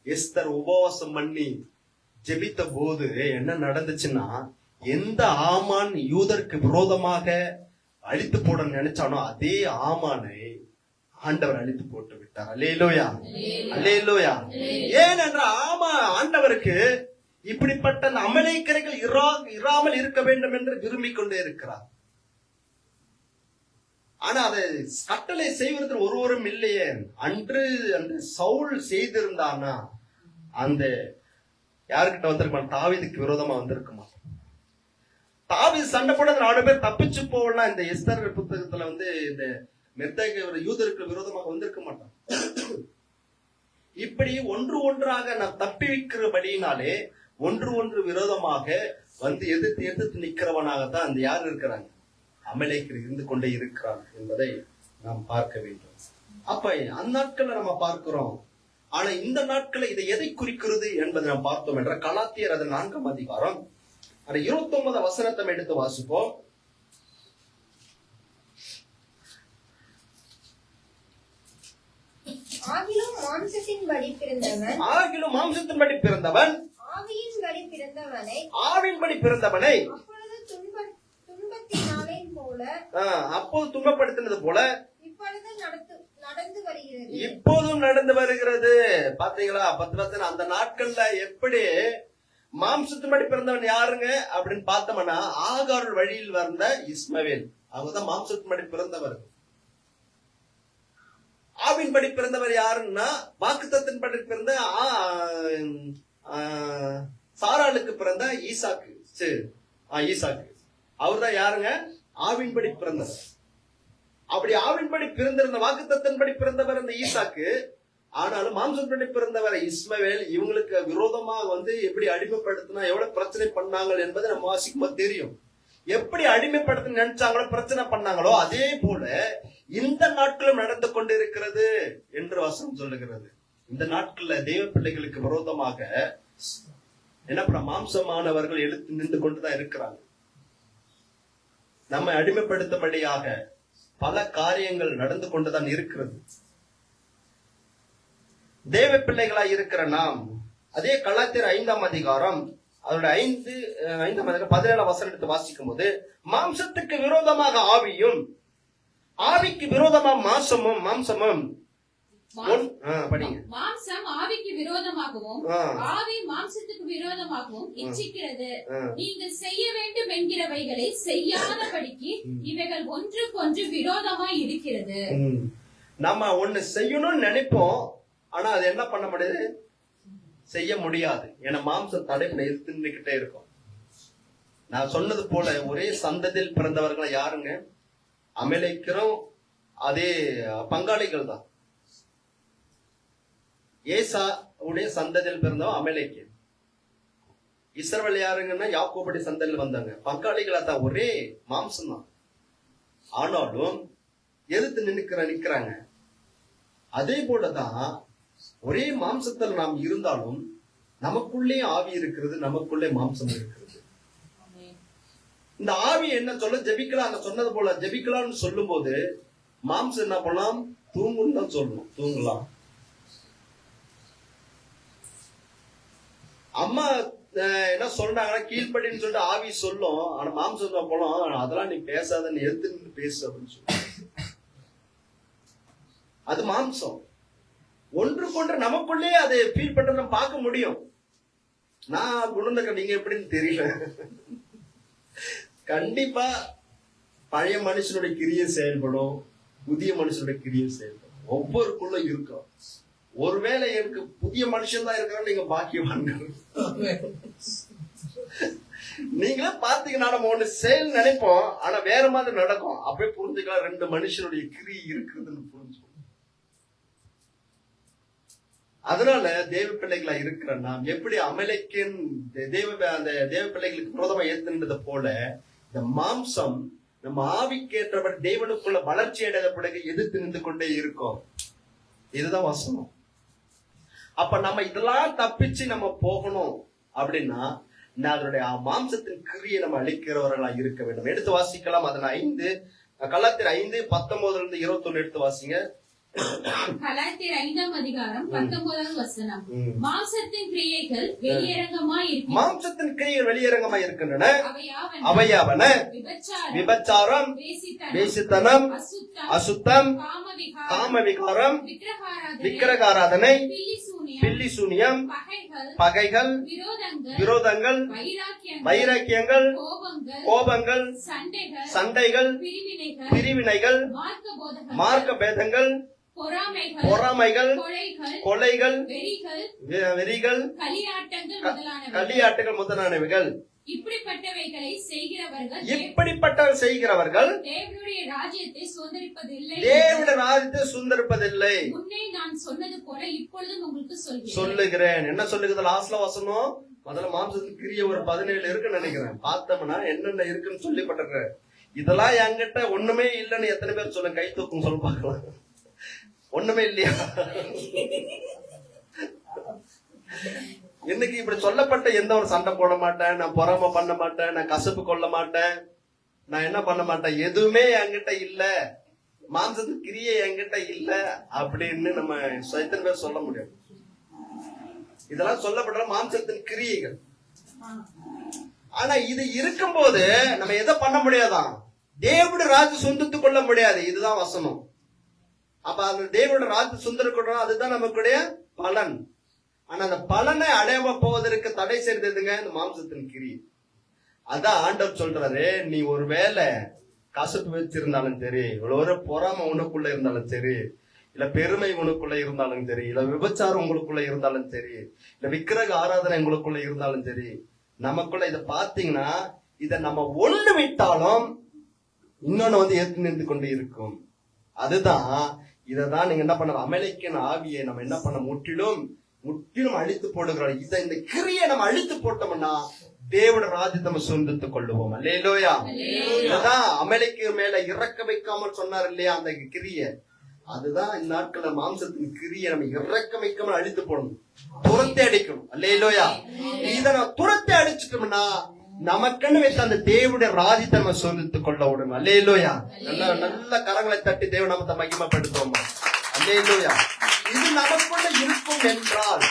எஸ்தர் உபவாசம் பண்ணி ஜெபித்த போது என்ன நடந்துச்சுன்னா, எந்த ஆமான் யூதருக்கு விரோதமாக அழித்து போட நினைச்சானோ அதே ஆமானை ஆண்டவர் அழித்து போட்டு விட்டார். அல்லேலூயா, அல்லேலூயா. ஏனென்ற ஆண்டவருக்கு இப்படிப்பட்ட அந்த அமலேக்கரைகள் இராமல் இருக்க வேண்டும் என்று விரும்பிக் கொண்டே இருக்கிறார். ஆனா அதை கட்டளை செய்வதற்கு ஒருவரும் இல்லையே. அன்று அந்த சவுல் செய்திருந்தானா அந்த யாருக்கிட்ட வந்திருக்க? தாவீதுக்கு விரோதமா வந்திருக்க மாட்டான். தாவீது சண்டை போட 4 பேர் தப்பிச்சு போகலாம். இந்த எஸ்தர் புத்தகத்துல வந்து இந்த மிர்தகை யூதருக்கு விரோதமாக வந்திருக்க மாட்டான். இப்படி ஒன்றாக நான் தப்பி வைக்கிறபடினாலே ஒன்று விரோதமாக வந்து எதிர்த்து நிக்கிறவனாகத்தான் அந்த யார் இருக்கிறாங்க? அமலேக்கர் இருந்து கொண்டே இருக்கிறான் என்பதை நாம் பார்க்க வேண்டும். அப்ப அந்த நாட்களை நம்ம பார்க்கிறோம். ஆனா இந்த நாட்களை இதை எதை குறிக்கிறது என்பதை நாம் பார்த்தோம் என்ற கலாத்தியர் அது 4ஆம் அதிகாரம் 29 வசனத்தை எடுத்து வாசிப்போம். ஆகிலும் மாம்சத்தின்படி பிறந்தவன் ஆவியின்படி பிறந்தவனை அப்போது துன்பப்படுத்தினது போல இப்போதும் நடந்து வருகிறது. பாத்தீங்களா? அந்த நாட்கள்ல எப்படி மாம்சத்தின்படி பிறந்தவன் யாருங்க அப்படின்னு பார்த்தோம்னா ஆகார் வழியில் வந்த இஸ்மவேல், அவங்கதான் மாம்சத்தின்படி பிறந்தவர். ஆவின்படி பிறந்தவர் யாருன்னா வாக்குத்தத்தின்படி பிறந்த சாராளுக்கு பிறந்த ஈசாக்கு. அவர் தான் யாருங்க? ஆவின்படி பிறந்தவர். அப்படி ஆவின்படி பிறந்திருந்த வாக்குத்தத்தன்படி பிறந்தவர் அந்த ஈசாக்கு. ஆனாலும் மாம்சப்படி பிறந்தவர் இஸ்மவேல் இவங்களுக்கு விரோதமாக வந்து எப்படி அடிமைப்படுத்தினா எவ்வளவு பிரச்சனை பண்ணாங்க என்பதை நம்ம வாசிக்கும்போது தெரியும். எப்படி அடிமைப்படுத்த நினைச்சாங்களோ பிரச்சனை பண்ணாங்களோ அதே போல இந்த நாட்களும் நடந்து கொண்டிருக்கிறது என்று வசனம் சொல்லுகிறது. இந்த நாட்கள்ல தெய்வ பிள்ளைகளுக்கு விரோதமாக என்ன பண்ண மாம்சமானவர்கள் எழுத்து நின்று கொண்டுதான் இருக்கிறாங்க. நம்மை அடிமைப்படுத்தும்படியாக பல காரியங்கள் நடந்து கொண்டுதான் இருக்கிறது. தேவ பிள்ளைகளாய் இருக்கிற நாம் அதே கலாத்தியர் 5ஆம் அதிகாரம் அதோட 17 வசனம் எடுத்து வாசிக்கும் போது, மாம்சத்துக்கு விரோதமாக ஆவியும் ஆவிக்கு விரோதமாக மாம்சமும் படிங்க. மாம்சம் ஆவிக்கு விரோதமாகவும் ஆவி மாம்சத்துக்கு விரோதமாகவும் இச்சிக்கிறது. நீங்கள் செய்ய வேண்டும் என்கிறவைகளை செய்யாதபடிக்கு இவைகள் ஒன்றுக்கொன்று விரோதமாய் இருக்கிறது. நம்ம ஒண்ணு செய்யணும்னு நினைப்போம், ஆனா அது என்ன பண்ண முடியாது, செய்ய முடியாது. ஏன்னா மாம்சம் தடைப்பட இருந்துகிட்டே இருக்கும். நான் சொன்னது போல ஒரே சந்ததியில் பிறந்தவர்கள் யாருங்க? அமலேக்கரும் அதே பங்காளிகள் தான். ஏசா உடைய சந்ததியில் பிறந்தவன் அமலேக்கு. இஸ்ரவேல் யாருங்கன்னா யாக்கோபுடைய சந்ததியில் வந்தாங்க. பங்காளிகளா தான், ஒரே மாம்சம் தான். ஆனாலும் எதிர்த்து நிக்கிறாங்க. அதே போலதான் ஒரே மாம்சத்தில் நாம் இருந்தாலும் நமக்குள்ளே ஆவி இருக்கிறது, நமக்குள்ளே மாம்சம் இருக்கிறது. இந்த ஆவி என்ன சொல்ல, ஜெபிக்கலாம் சொன்னது போல ஜெபிக்கலாம்னு சொல்லும் போது மாம்சம் என்ன பண்ணலாம், தூங்குன்னு தான் சொல்லணும், தூங்கலாம். அம்மா என்ன சொல்றாங்கன்னா கீழ்படின்னு சொல்லிட்டு ஆவி சொல்லும், ஆனா மாம்சம் போலாம் அதெல்லாம் நீ பேசாத, நீ எடுத்து பேசு அப்படின்னு சொல்லு. அது மாம்சம். ஒன்றுக்கொன்று நமக்குள்ளே அதை ஃபீல் பண்றத பார்க்க முடியும். நான் குணந்தக்க நீங்க எப்படின்னு தெரியல. கண்டிப்பா பழைய மனுஷனுடைய கிரியை செயல்படும், புதிய மனுஷனுடைய கிரியை செயல்படும். ஒவ்வொருக்குள்ள இருக்கும். ஒருவேளை எனக்கு புதிய மனுஷன் தான் இருக்கிறான்னு நீங்க பாக்கியவான்கள். நீங்களே பாத்தீங்கன்னா நம்ம ஒண்ணு செயல் நினைப்போம், ஆனா வேற மாதிரி நடக்கும். அப்படியே புரிஞ்சுக்கலாம் ரெண்டு மனுஷனுடைய கிரி இருக்குதுன்னு புரிஞ்சுக்கணும். அதனால தேவ பிள்ளைகளா இருக்கிற நாம் எப்படி அமலேக்கின் அந்த தேவ பிள்ளைகளுக்கு விரோதமா ஏத்துனது போல இந்த மாம்சம் நம்ம ஆவிக்கேற்றபடி தேவனுக்குள்ள வளர்ச்சி அடைந்த பிறகு எதிர்த்து நின்று கொண்டே இருக்கும். இதுதான் வசனம். அப்ப நம்ம இதெல்லாம் தப்பிச்சு நம்ம போகணும் அப்படின்னா அதனுடைய மாம்சத்தின் கிரியை நம்ம அழிக்கிறவர்களா இருக்க வேண்டும். எடுத்து வாசிக்கலாம். அதன் 5 கலாத்தியர் 5:19 21 எடுத்து வாசிங்க. கலாத்தியர் 5ஆம் அதிகாரம் 19ஆம் வசனம். மாம்சத்தின் கிரியைகள் வெளியரங்கமாய் இருக்கின்றன. அவையாவன விபச்சாரம், வேசித்தனம், அசுத்தம், காமவிகாரம், விக்கிரகாராதனை, பில்லிசூனியம், பகைகள், விரோதங்கள், வைராக்கியங்கள், கோபங்கள், சண்டைகள், பிரிவினைகள், மார்க்க பேதங்கள், பொறாமைகள், கொலைகள், வெறிகள், களியாட்டங்கள் முதலானவைகள். இப்படிப்பட்டவைகளை செய்கிறவர்கள் தேவனுடைய ராஜ்யத்தை சுதந்திரிப்பதில்லை. முன்னே நான் சொன்னது போல இப்பொழுதும் உங்களுக்கு சொல்லுகிறேன். என்ன சொல்லுகிறது லாஸ்ட்ல வசனம்? முதல்ல மாம்சத்துக்கு கிரிய ஒரு 17 இருக்குன்னு நினைக்கிறேன். பார்த்தோம்னா என்னென்ன இருக்குன்னு சொல்லிப்பட்டிருக்க. இதெல்லாம் என்கிட்ட ஒண்ணுமே இல்லைன்னு எத்தனை பேர் சொல்ல, கை தூக்கும் சொல்ல பார்க்கலாம். ஒண்ணுமே இல்லையா? இன்னைக்கு இப்படி சொல்லப்பட்ட எந்த ஒரு சண்டை போட மாட்டேன், நான் பொறாம பண்ண மாட்டேன், நான் கசப்பு கொள்ள மாட்டேன், நான் என்ன பண்ண மாட்டேன், எதுவுமே என்கிட்ட இல்ல, மாம்சத்துக்கு கிரியை என்கிட்ட இல்ல அப்படின்னு நம்ம எத்தனை பேர் சொல்ல முடியும்? இதெல்லாம் சொல்லப்பட்ட மாம்சத்தின் கிரியைகள். ஆனா இது இருக்கும்போது நம்ம எதை பண்ண முடியாதான்? தேவனுடைய ராஜ்யம் சொந்தத்துக் கொள்ள முடியாது. இதுதான் வசனம். அப்ப அந்த தேவனுடைய ராஜ்யம் சுந்தரம், அதுதான் நமக்குடைய பலன். ஆனா அந்த பலனை அடையாம போவதற்கு தடை செய்ததுங்க இந்த மாம்சத்தின் கிரி. அதான் ஆண்டவர் சொல்றாரு, நீ ஒரு வேலை கசப்பு வச்சிருந்தாலும் சரி, இவ்வளவு பொறாம உனக்குள்ள இருந்தாலும் சரி, இல்ல பெருமை உனக்குள்ள இருந்தாலும் சரி, இல்ல விபச்சாரம் உங்களுக்குள்ள இருந்தாலும் சரி, இல்ல விக்கிரக ஆராதனை உங்களுக்குள்ள இருந்தாலும் சரி, நமக்குள்ள இதை பாத்தீங்கன்னா இதை நம்ம ஒண்ணு விட்டாலும் இன்னொன்னு வந்து ஏற்று நின்று கொண்டு இருக்கும். அதுதான் இததான் நீங்க என்ன பண்ண அமலேக்கின் ஆவியை நம்ம என்ன பண்ண முற்றிலும் அழித்து போடுகிறோம். இந்த கிரியை நம்ம அழித்து போட்டோம்னா தேவட ராஜ்யத்தை நம்ம சுதந்திரத்துக் கொள்ளுவோம். அல்லேலூயா. இதுதான் அமலேக்கு மேல இறக்க வைக்காமல் சொன்னார் இல்லையா அந்த கிரியை. அதுதான் இந்த நாட்கள மாம்சத்தின் கிரியை நம்ம இறக்க வைக்காமல் அழித்து போடணும், துரத்தை அடிக்கணும். அல்லேலூயா. இதை நம்ம துரத்தை அடிச்சிட்டோம்னா நமக்குன்னு வைத்த அந்த தேவனுடைய ராஜ்யத்தை நம்ம சுதந்திரத்துக் கொள்ள விடணும். அல்லேலூயா. நல்ல கரங்களை தட்டி தேவ நாமத்தை மகிமைப்படுத்துவோம். அல்லேலூயா. இது நமக்குள்ள இருக்கும் என்றால்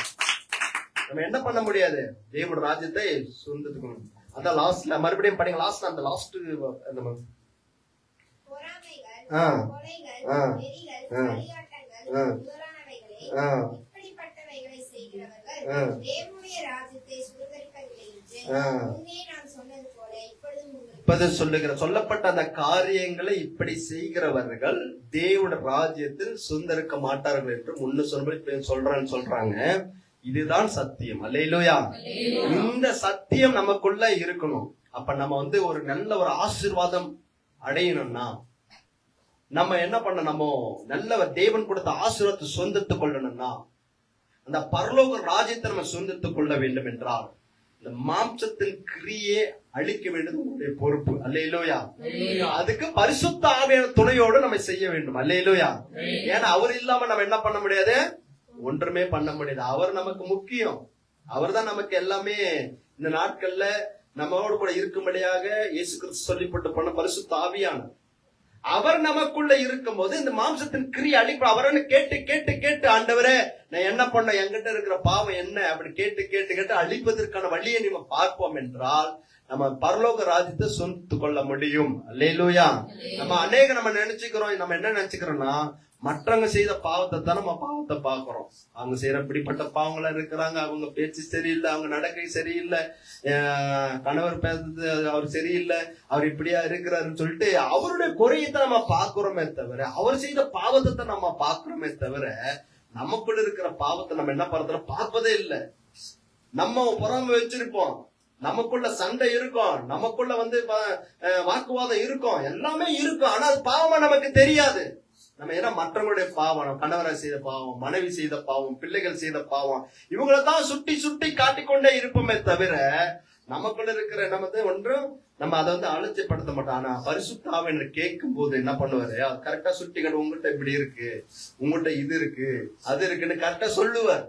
நம்ம என்ன பண்ண முடியாது, தேவனுடைய ராஜ்யத்தை சுதந்திரத்துக்கணும். அதான் லாஸ்ட்ல மறுபடியும் படிங்க. லாஸ்ட்ல அந்த லாஸ்ட் பொறாமைகள், கொலைகள், வெறிகள், களியாட்டங்கள், முதலானவைகளே, இப்படிப்பட்டவைகளை செய்கிறவர்கள் தேவனுடைய ராஜ்யத்தை சுதந்தரிப்பதில்லை என்று முன்னே நான் சொன்னது போல இப்பொழுது சொல்லப்பட்ட அந்த காரியங்களை இப்படி செய்கிறவர்கள் தேவனுடைய ராஜ்யத்தில் சுதந்தரிக்க மாட்டார்கள் என்று முன்ன சொல்றாங்க. இதுதான் சத்தியம். அல்லேலூயா. இந்த சத்தியம் நமக்குள்ள இருக்கணும். அப்ப நம்ம ஒரு நல்ல ஒரு ஆசீர்வாதம் அடையணும்னா நம்ம என்ன பண்ண, நம்ம நல்ல தேவன் கொடுத்த ஆசீர்வாதத்தை சொந்தத்துக் கொள்ளணும்னா அந்த பரலோக ராஜ்யத்தை நம்ம சொந்தத்துக் கொள்ள வேண்டும் என்றால் இந்த மாம்சத்தின் கிரியை அழிக்க வேண்டியது உங்களுடைய பொறுப்பு. அல்லேலூயா. அதுக்கு பரிசுத்த ஆவியான துணையோடு நம்ம செய்ய வேண்டும். அல்லேலூயா. ஏன்னா அவர் இல்லாம நம்ம என்ன பண்ண முடியாது, ஒன்றுமே பண்ண முடியாது. அவர் நமக்கு முக்கியம். அவர் தான் நமக்கு எல்லாமே. இந்த நாட்கள்ல நம்மோடு கூட இருக்கும்படியாக இயேசு கிறிஸ்து சொல்லிப்பட்டு போன பரிசுத்த ஆவியானவர் அவர் நமக்குள்ள இருக்கும் போது இந்த மாம்சத்தின் கிரியை அழிப்பு அவரன்னு கேட்டு கேட்டு கேட்டு ஆண்டவரே நான் என்ன பண்ண, என்கிட்ட இருக்கிற பாவம் என்ன அப்படி கேட்டு கேட்டு கேட்டு அழிப்பதற்கான வழியை நம்ம பார்ப்போம் என்றால் நம்ம பரலோக ராஜ்யத்தை சொந்து கொள்ள முடியும். அல்லேலூயா. நம்ம நினைச்சுக்கிறோம், நம்ம என்ன நினைச்சுக்கிறோம்னா மற்றவங்க செய்த பாவத்தை தான் நம்ம பாவத்தை பாக்குறோம். அவங்க செய்யற இப்படிப்பட்ட பாவங்களா இருக்கிறாங்க, அவங்க பேச்சு சரியில்லை, அவங்க நடக்கை சரியில்லை, கணவர் பேசுறது அவர் சரியில்லை, அவர் இப்படியா இருக்கிறாருன்னு சொல்லிட்டு அவருடைய குறையத்தை நம்ம பாக்குறோமே தவிர, அவர் செய்த பாவத்தை நம்ம பாக்குறோமே தவிர நமக்குள்ள இருக்கிற பாவத்தை நம்ம என்ன பண்றோம் பார்ப்பதே இல்லை. நம்ம பொறாமை வச்சிருப்போம், நமக்குள்ள சண்டை இருக்கும், நமக்குள்ள வாக்குவாதம் இருக்கும், எல்லாமே இருக்கும். ஆனா அது பாவமா நமக்கு தெரியாது. நம்ம ஏன்னா மற்றவங்களுடைய பாவம், கணவரை செய்த பாவம், மனைவி செய்த பாவம், பிள்ளைகள் செய்த பாவம், இவங்களை தான் சுட்டி சுட்டி காட்டிக்கொண்டே இருப்போமே தவிர நமக்குள்ள இருக்கிற ஒன்றும் நம்ம அதை அலட்சியப்படுத்த மாட்டோம். ஆனா பரிசுத்த ஆவியானவர் கேட்கும் போது என்ன பண்ணுவாரு, அது கரெக்டா சுட்டி காட்டு, உங்ககிட்ட இப்படி இருக்கு, உங்ககிட்ட இது இருக்கு, அது இருக்குன்னு கரெக்டா சொல்லுவார்.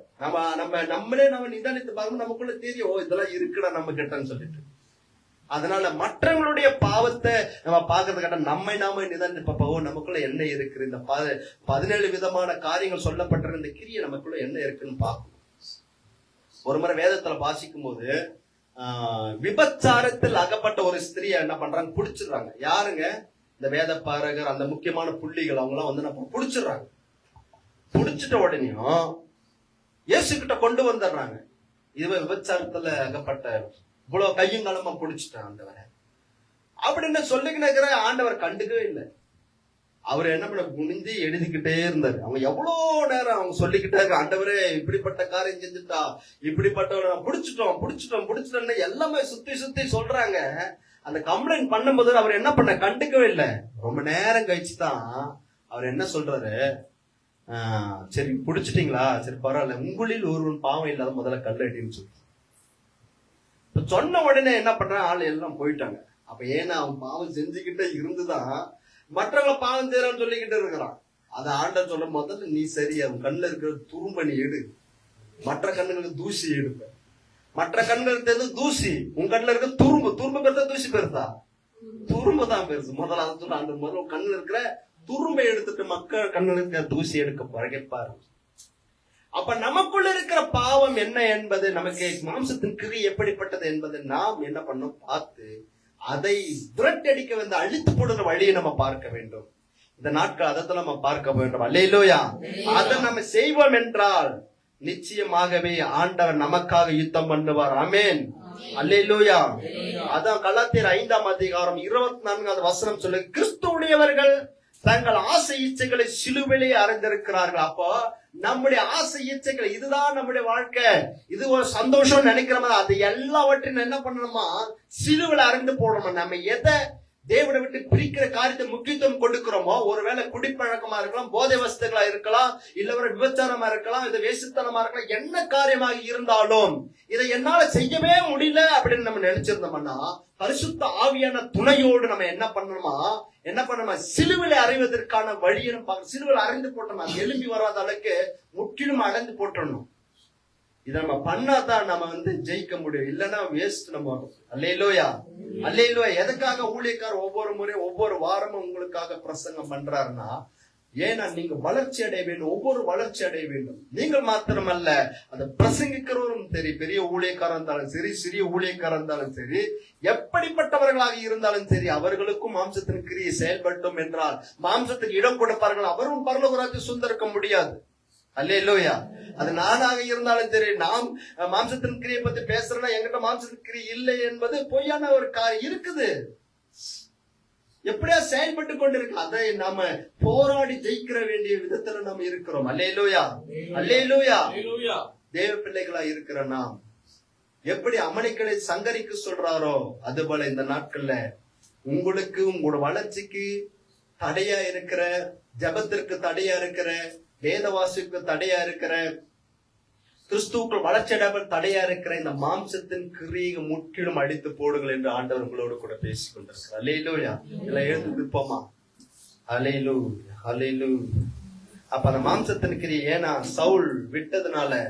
நம்மளே நிதானித்து பார்க்கணும், நமக்குள்ள தெரியும் இதெல்லாம் இருக்குடா நம்ம கிட்டன்னு சொல்லிட்டு. அதனால மற்றவங்களுடைய பாவத்தை நம்ம பாக்குறதுக்காக நாம நிதானித்து பார்ப்போம், நமக்குள்ள என்ன இருக்கு, இந்த 17 விதமான காரியங்கள் சொல்லப்பட்டிருக்க இந்த கிரியை நமக்குள்ள என்ன இருக்குன்னு பார்க்கணும். ஒரு முறை வேதத்துல வாசிக்கும் போது விபச்சாரத்தில் அகப்பட்ட ஒரு ஸ்திரியை என்ன பண்றாங்க, புடிச்சிடுறாங்க. யாருங்க, இந்த வேத பாரகர், அந்த முக்கியமான புள்ளிகள், அவங்க எல்லாம் புடிச்சிடுறாங்க. புடிச்சிட்ட உடனேயும் இயேசு கிட்ட கொண்டு வந்துடுறாங்க. இதுவே விபச்சாரத்துல அகப்பட்ட இவ்வளவு கையும் காலமா புடிச்சிட்டான் ஆண்டவரை அப்படின்னு சொல்லிக்கிற ஆண்டவர் கண்டுக்கவே இல்லை. அவர் என்ன பண்ண குனிஞ்சு எழுதிக்கிட்டே இருந்தாரு. அவங்க எவ்வளவு நேரம் அவங்க சொல்லிக்கிட்டே இருக்க, ஆண்டவரே இப்படிப்பட்ட காரியம் செஞ்சுட்டா, இப்படிப்பட்ட புடிச்சிட்டோம்னு எல்லாமே சுத்தி சுத்தி சொல்றாங்க. அந்த கம்ப்ளைண்ட் பண்ணும்போது அவர் என்ன பண்ண கண்டுக்கவே இல்லை. ரொம்ப நேரம் கழிச்சுதான் அவர் என்ன சொல்றாரு, சரி புடிச்சிட்டீங்களா, சரி பரவாயில்ல, உங்களில் ஒருவன் பாவம் இல்லாத முதல்ல கல்லடின்னு சொல்லி சொன்ன உடனே என்ன பண்றான், ஆள் எல்லாம் போயிட்டாங்க. அப்ப ஏன்னா அவன் பாவம் செஞ்சுக்கிட்டே இருந்துதான் மற்றவங்களை பாவம் செய்யறான்னு சொல்லிக்கிட்டு இருக்கிறான். அதை ஆண்டவர் சொல்ல, முதல்ல நீ சரி, அவன் கண்ணுல இருக்கிற துரும்ப நீ எடு, மற்ற கண்ணுங்களுக்கு தூசி எடுப்ப, மற்ற கண்ணுக்கு தெரிஞ்சு தூசி, உன் கண்ணுல இருக்க துரும்பு பெருசா தூசி பெருசா, துரும்பு தான் பெருசு. முதல்ல அதை சொல்ல, அந்த முதல்ல கண்ணுல இருக்கிற துரும்பை எடுத்துட்டு மக்கள் கண்ணுல இருக்கிற தூசி எடுக்க பழகிப்பாரு. அப்ப நமக்குள்ள இருக்கிற பாவம் என்ன என்பது, நமக்கு மாம்சத்தின் கிரி எப்படிப்பட்டது என்பது நாம் என்ன பண்ணோம் பார்த்து அதை துரட்டடிக்க வந்து அழித்து போடுற வழியை நம்ம பார்க்க வேண்டும். இந்த நாட்கள் அதை நம்ம பார்க்க வேண்டும். அல்லேலூயா. அதை நம்ம செய்வோம் என்றால் நிச்சயமாகவே ஆண்டவர் நமக்காக யுத்தம் பண்ணுவார். ஆமென். அல்லேலூயா. அதான் கலாத்தியர் 5ஆம் அதிகாரம் 24வது வசனம் சொல்லு, கிறிஸ்துவுடையவர்கள் தங்கள் ஆசை இச்சைகளை சிலுவையிலே அறிந்திருக்கிறார்கள். அப்போ நம்முடைய ஆசை இச்சைகள், இதுதான் நம்முடைய வாழ்க்கை, இது ஒரு சந்தோஷம் நினைக்கிற மாதிரி, அது எல்லாவற்றையும் என்ன பண்ணணுமா சிலுவையில அறிந்து போடணும். நம்ம எதை தேவனை விட்டு பிரிக்கிற காரியத்தை முக்கியத்துவம் கொடுக்கிறோமோ, ஒருவேளை குடிப்பழக்கமா இருக்கலாம், போதை வஸ்துகளா இருக்கலாம், இல்ல ஒரு விபச்சாரமா இருக்கலாம், இது வேசித்தனமா இருக்கலாம், என்ன காரியமாக இருந்தாலும் இதை என்னால செய்யவே முடியல அப்படின்னு நம்ம நினைச்சிருந்தோம்னா, பரிசுத்த ஆவியான துணையோடு நம்ம என்ன பண்ணணுமா, சிலுவையில அறைவதற்கான வழியை சிலுவையில அறைந்து போட்டோம். அது எழும்பி வராத அளவுக்கு முற்றிலும் அடைந்து போட்டணும். இதை நம்ம பண்ணாதான் நம்ம ஜெயிக்க முடியும், இல்லைன்னா வேஸ்ட் நம்ம. அல்லேலூயா, அல்லேலூயா. எதுக்காக ஊழியக்காரர் ஒவ்வொரு முறையும் ஒவ்வொரு வாரமும் உங்களுக்காக பிரசங்கம் பண்றாருன்னா, ஏன்னா நீங்க வளர்ச்சி அடைய வேண்டும், ஒவ்வொரு வளர்ச்சி அடைய வேண்டும். நீங்கள் மாத்திரமல்ல, அதை பிரசங்கிக்கிறவரும் சரி, பெரிய ஊழியக்காரர் இருந்தாலும் சரி, சிறிய ஊழியக்காரர் இருந்தாலும் சரி, எப்படிப்பட்டவர்களாக இருந்தாலும் சரி, அவர்களுக்கும் மாம்சத்தின் கிரியை செயல்பட்டும் என்றால் மாம்சத்துக்கு இடம் கொடுப்பார்கள், அவரும் பரலோக ராஜ்யம் சுதந்திரிக்க முடியாது. அல்லேலூயா. அது நானாக இருந்தாலும் சரி, நாம் மாம்சத்தின் கிரியை பத்தி பேசுறேன்னா என்கிட்ட மாம்சத்தின் கிரியை இல்லை என்பது பொய்யான ஒரு காரியம் இருக்குது. எப்படியா செயல்பட்டு கொண்டிருக்கு. அதை நாம போராடி ஜெயிக்கிற வேண்டிய விதத்துல நம்ம இருக்கிறோம். அல்லேலூயா, அல்லேலூயா. தேவ பிள்ளைகளா இருக்கிற நாம் எப்படி அமளிக்களை சங்கரிக்க சொல்றாரோ, அது போல இந்த நாட்கள்ல உங்களுக்கு, உங்களோட வளர்ச்சிக்கு தடையா இருக்கிற, ஜபத்திற்கு தடையா இருக்கிற, வேதவாசிக்கு தடையா இருக்கிற, கிறிஸ்துவுக்குள் வளர்ச்சியடையாமல் தடையா இருக்கிற இந்த மாம்சத்தின் கிரியை முற்றிலும் அடித்து போடுங்கள் என்று ஆண்டவர் உங்களோடு கூட பேசிக் கொண்டிருக்கிறார். அல்லேலூயா. எல்லாம் எழுந்து நிற்போமா? அல்லேலூயா, அல்லேலூயா. அப்ப அந்த மாம்சத்தின் கிரியை, ஏன்னா சவுல் விட்டதுனால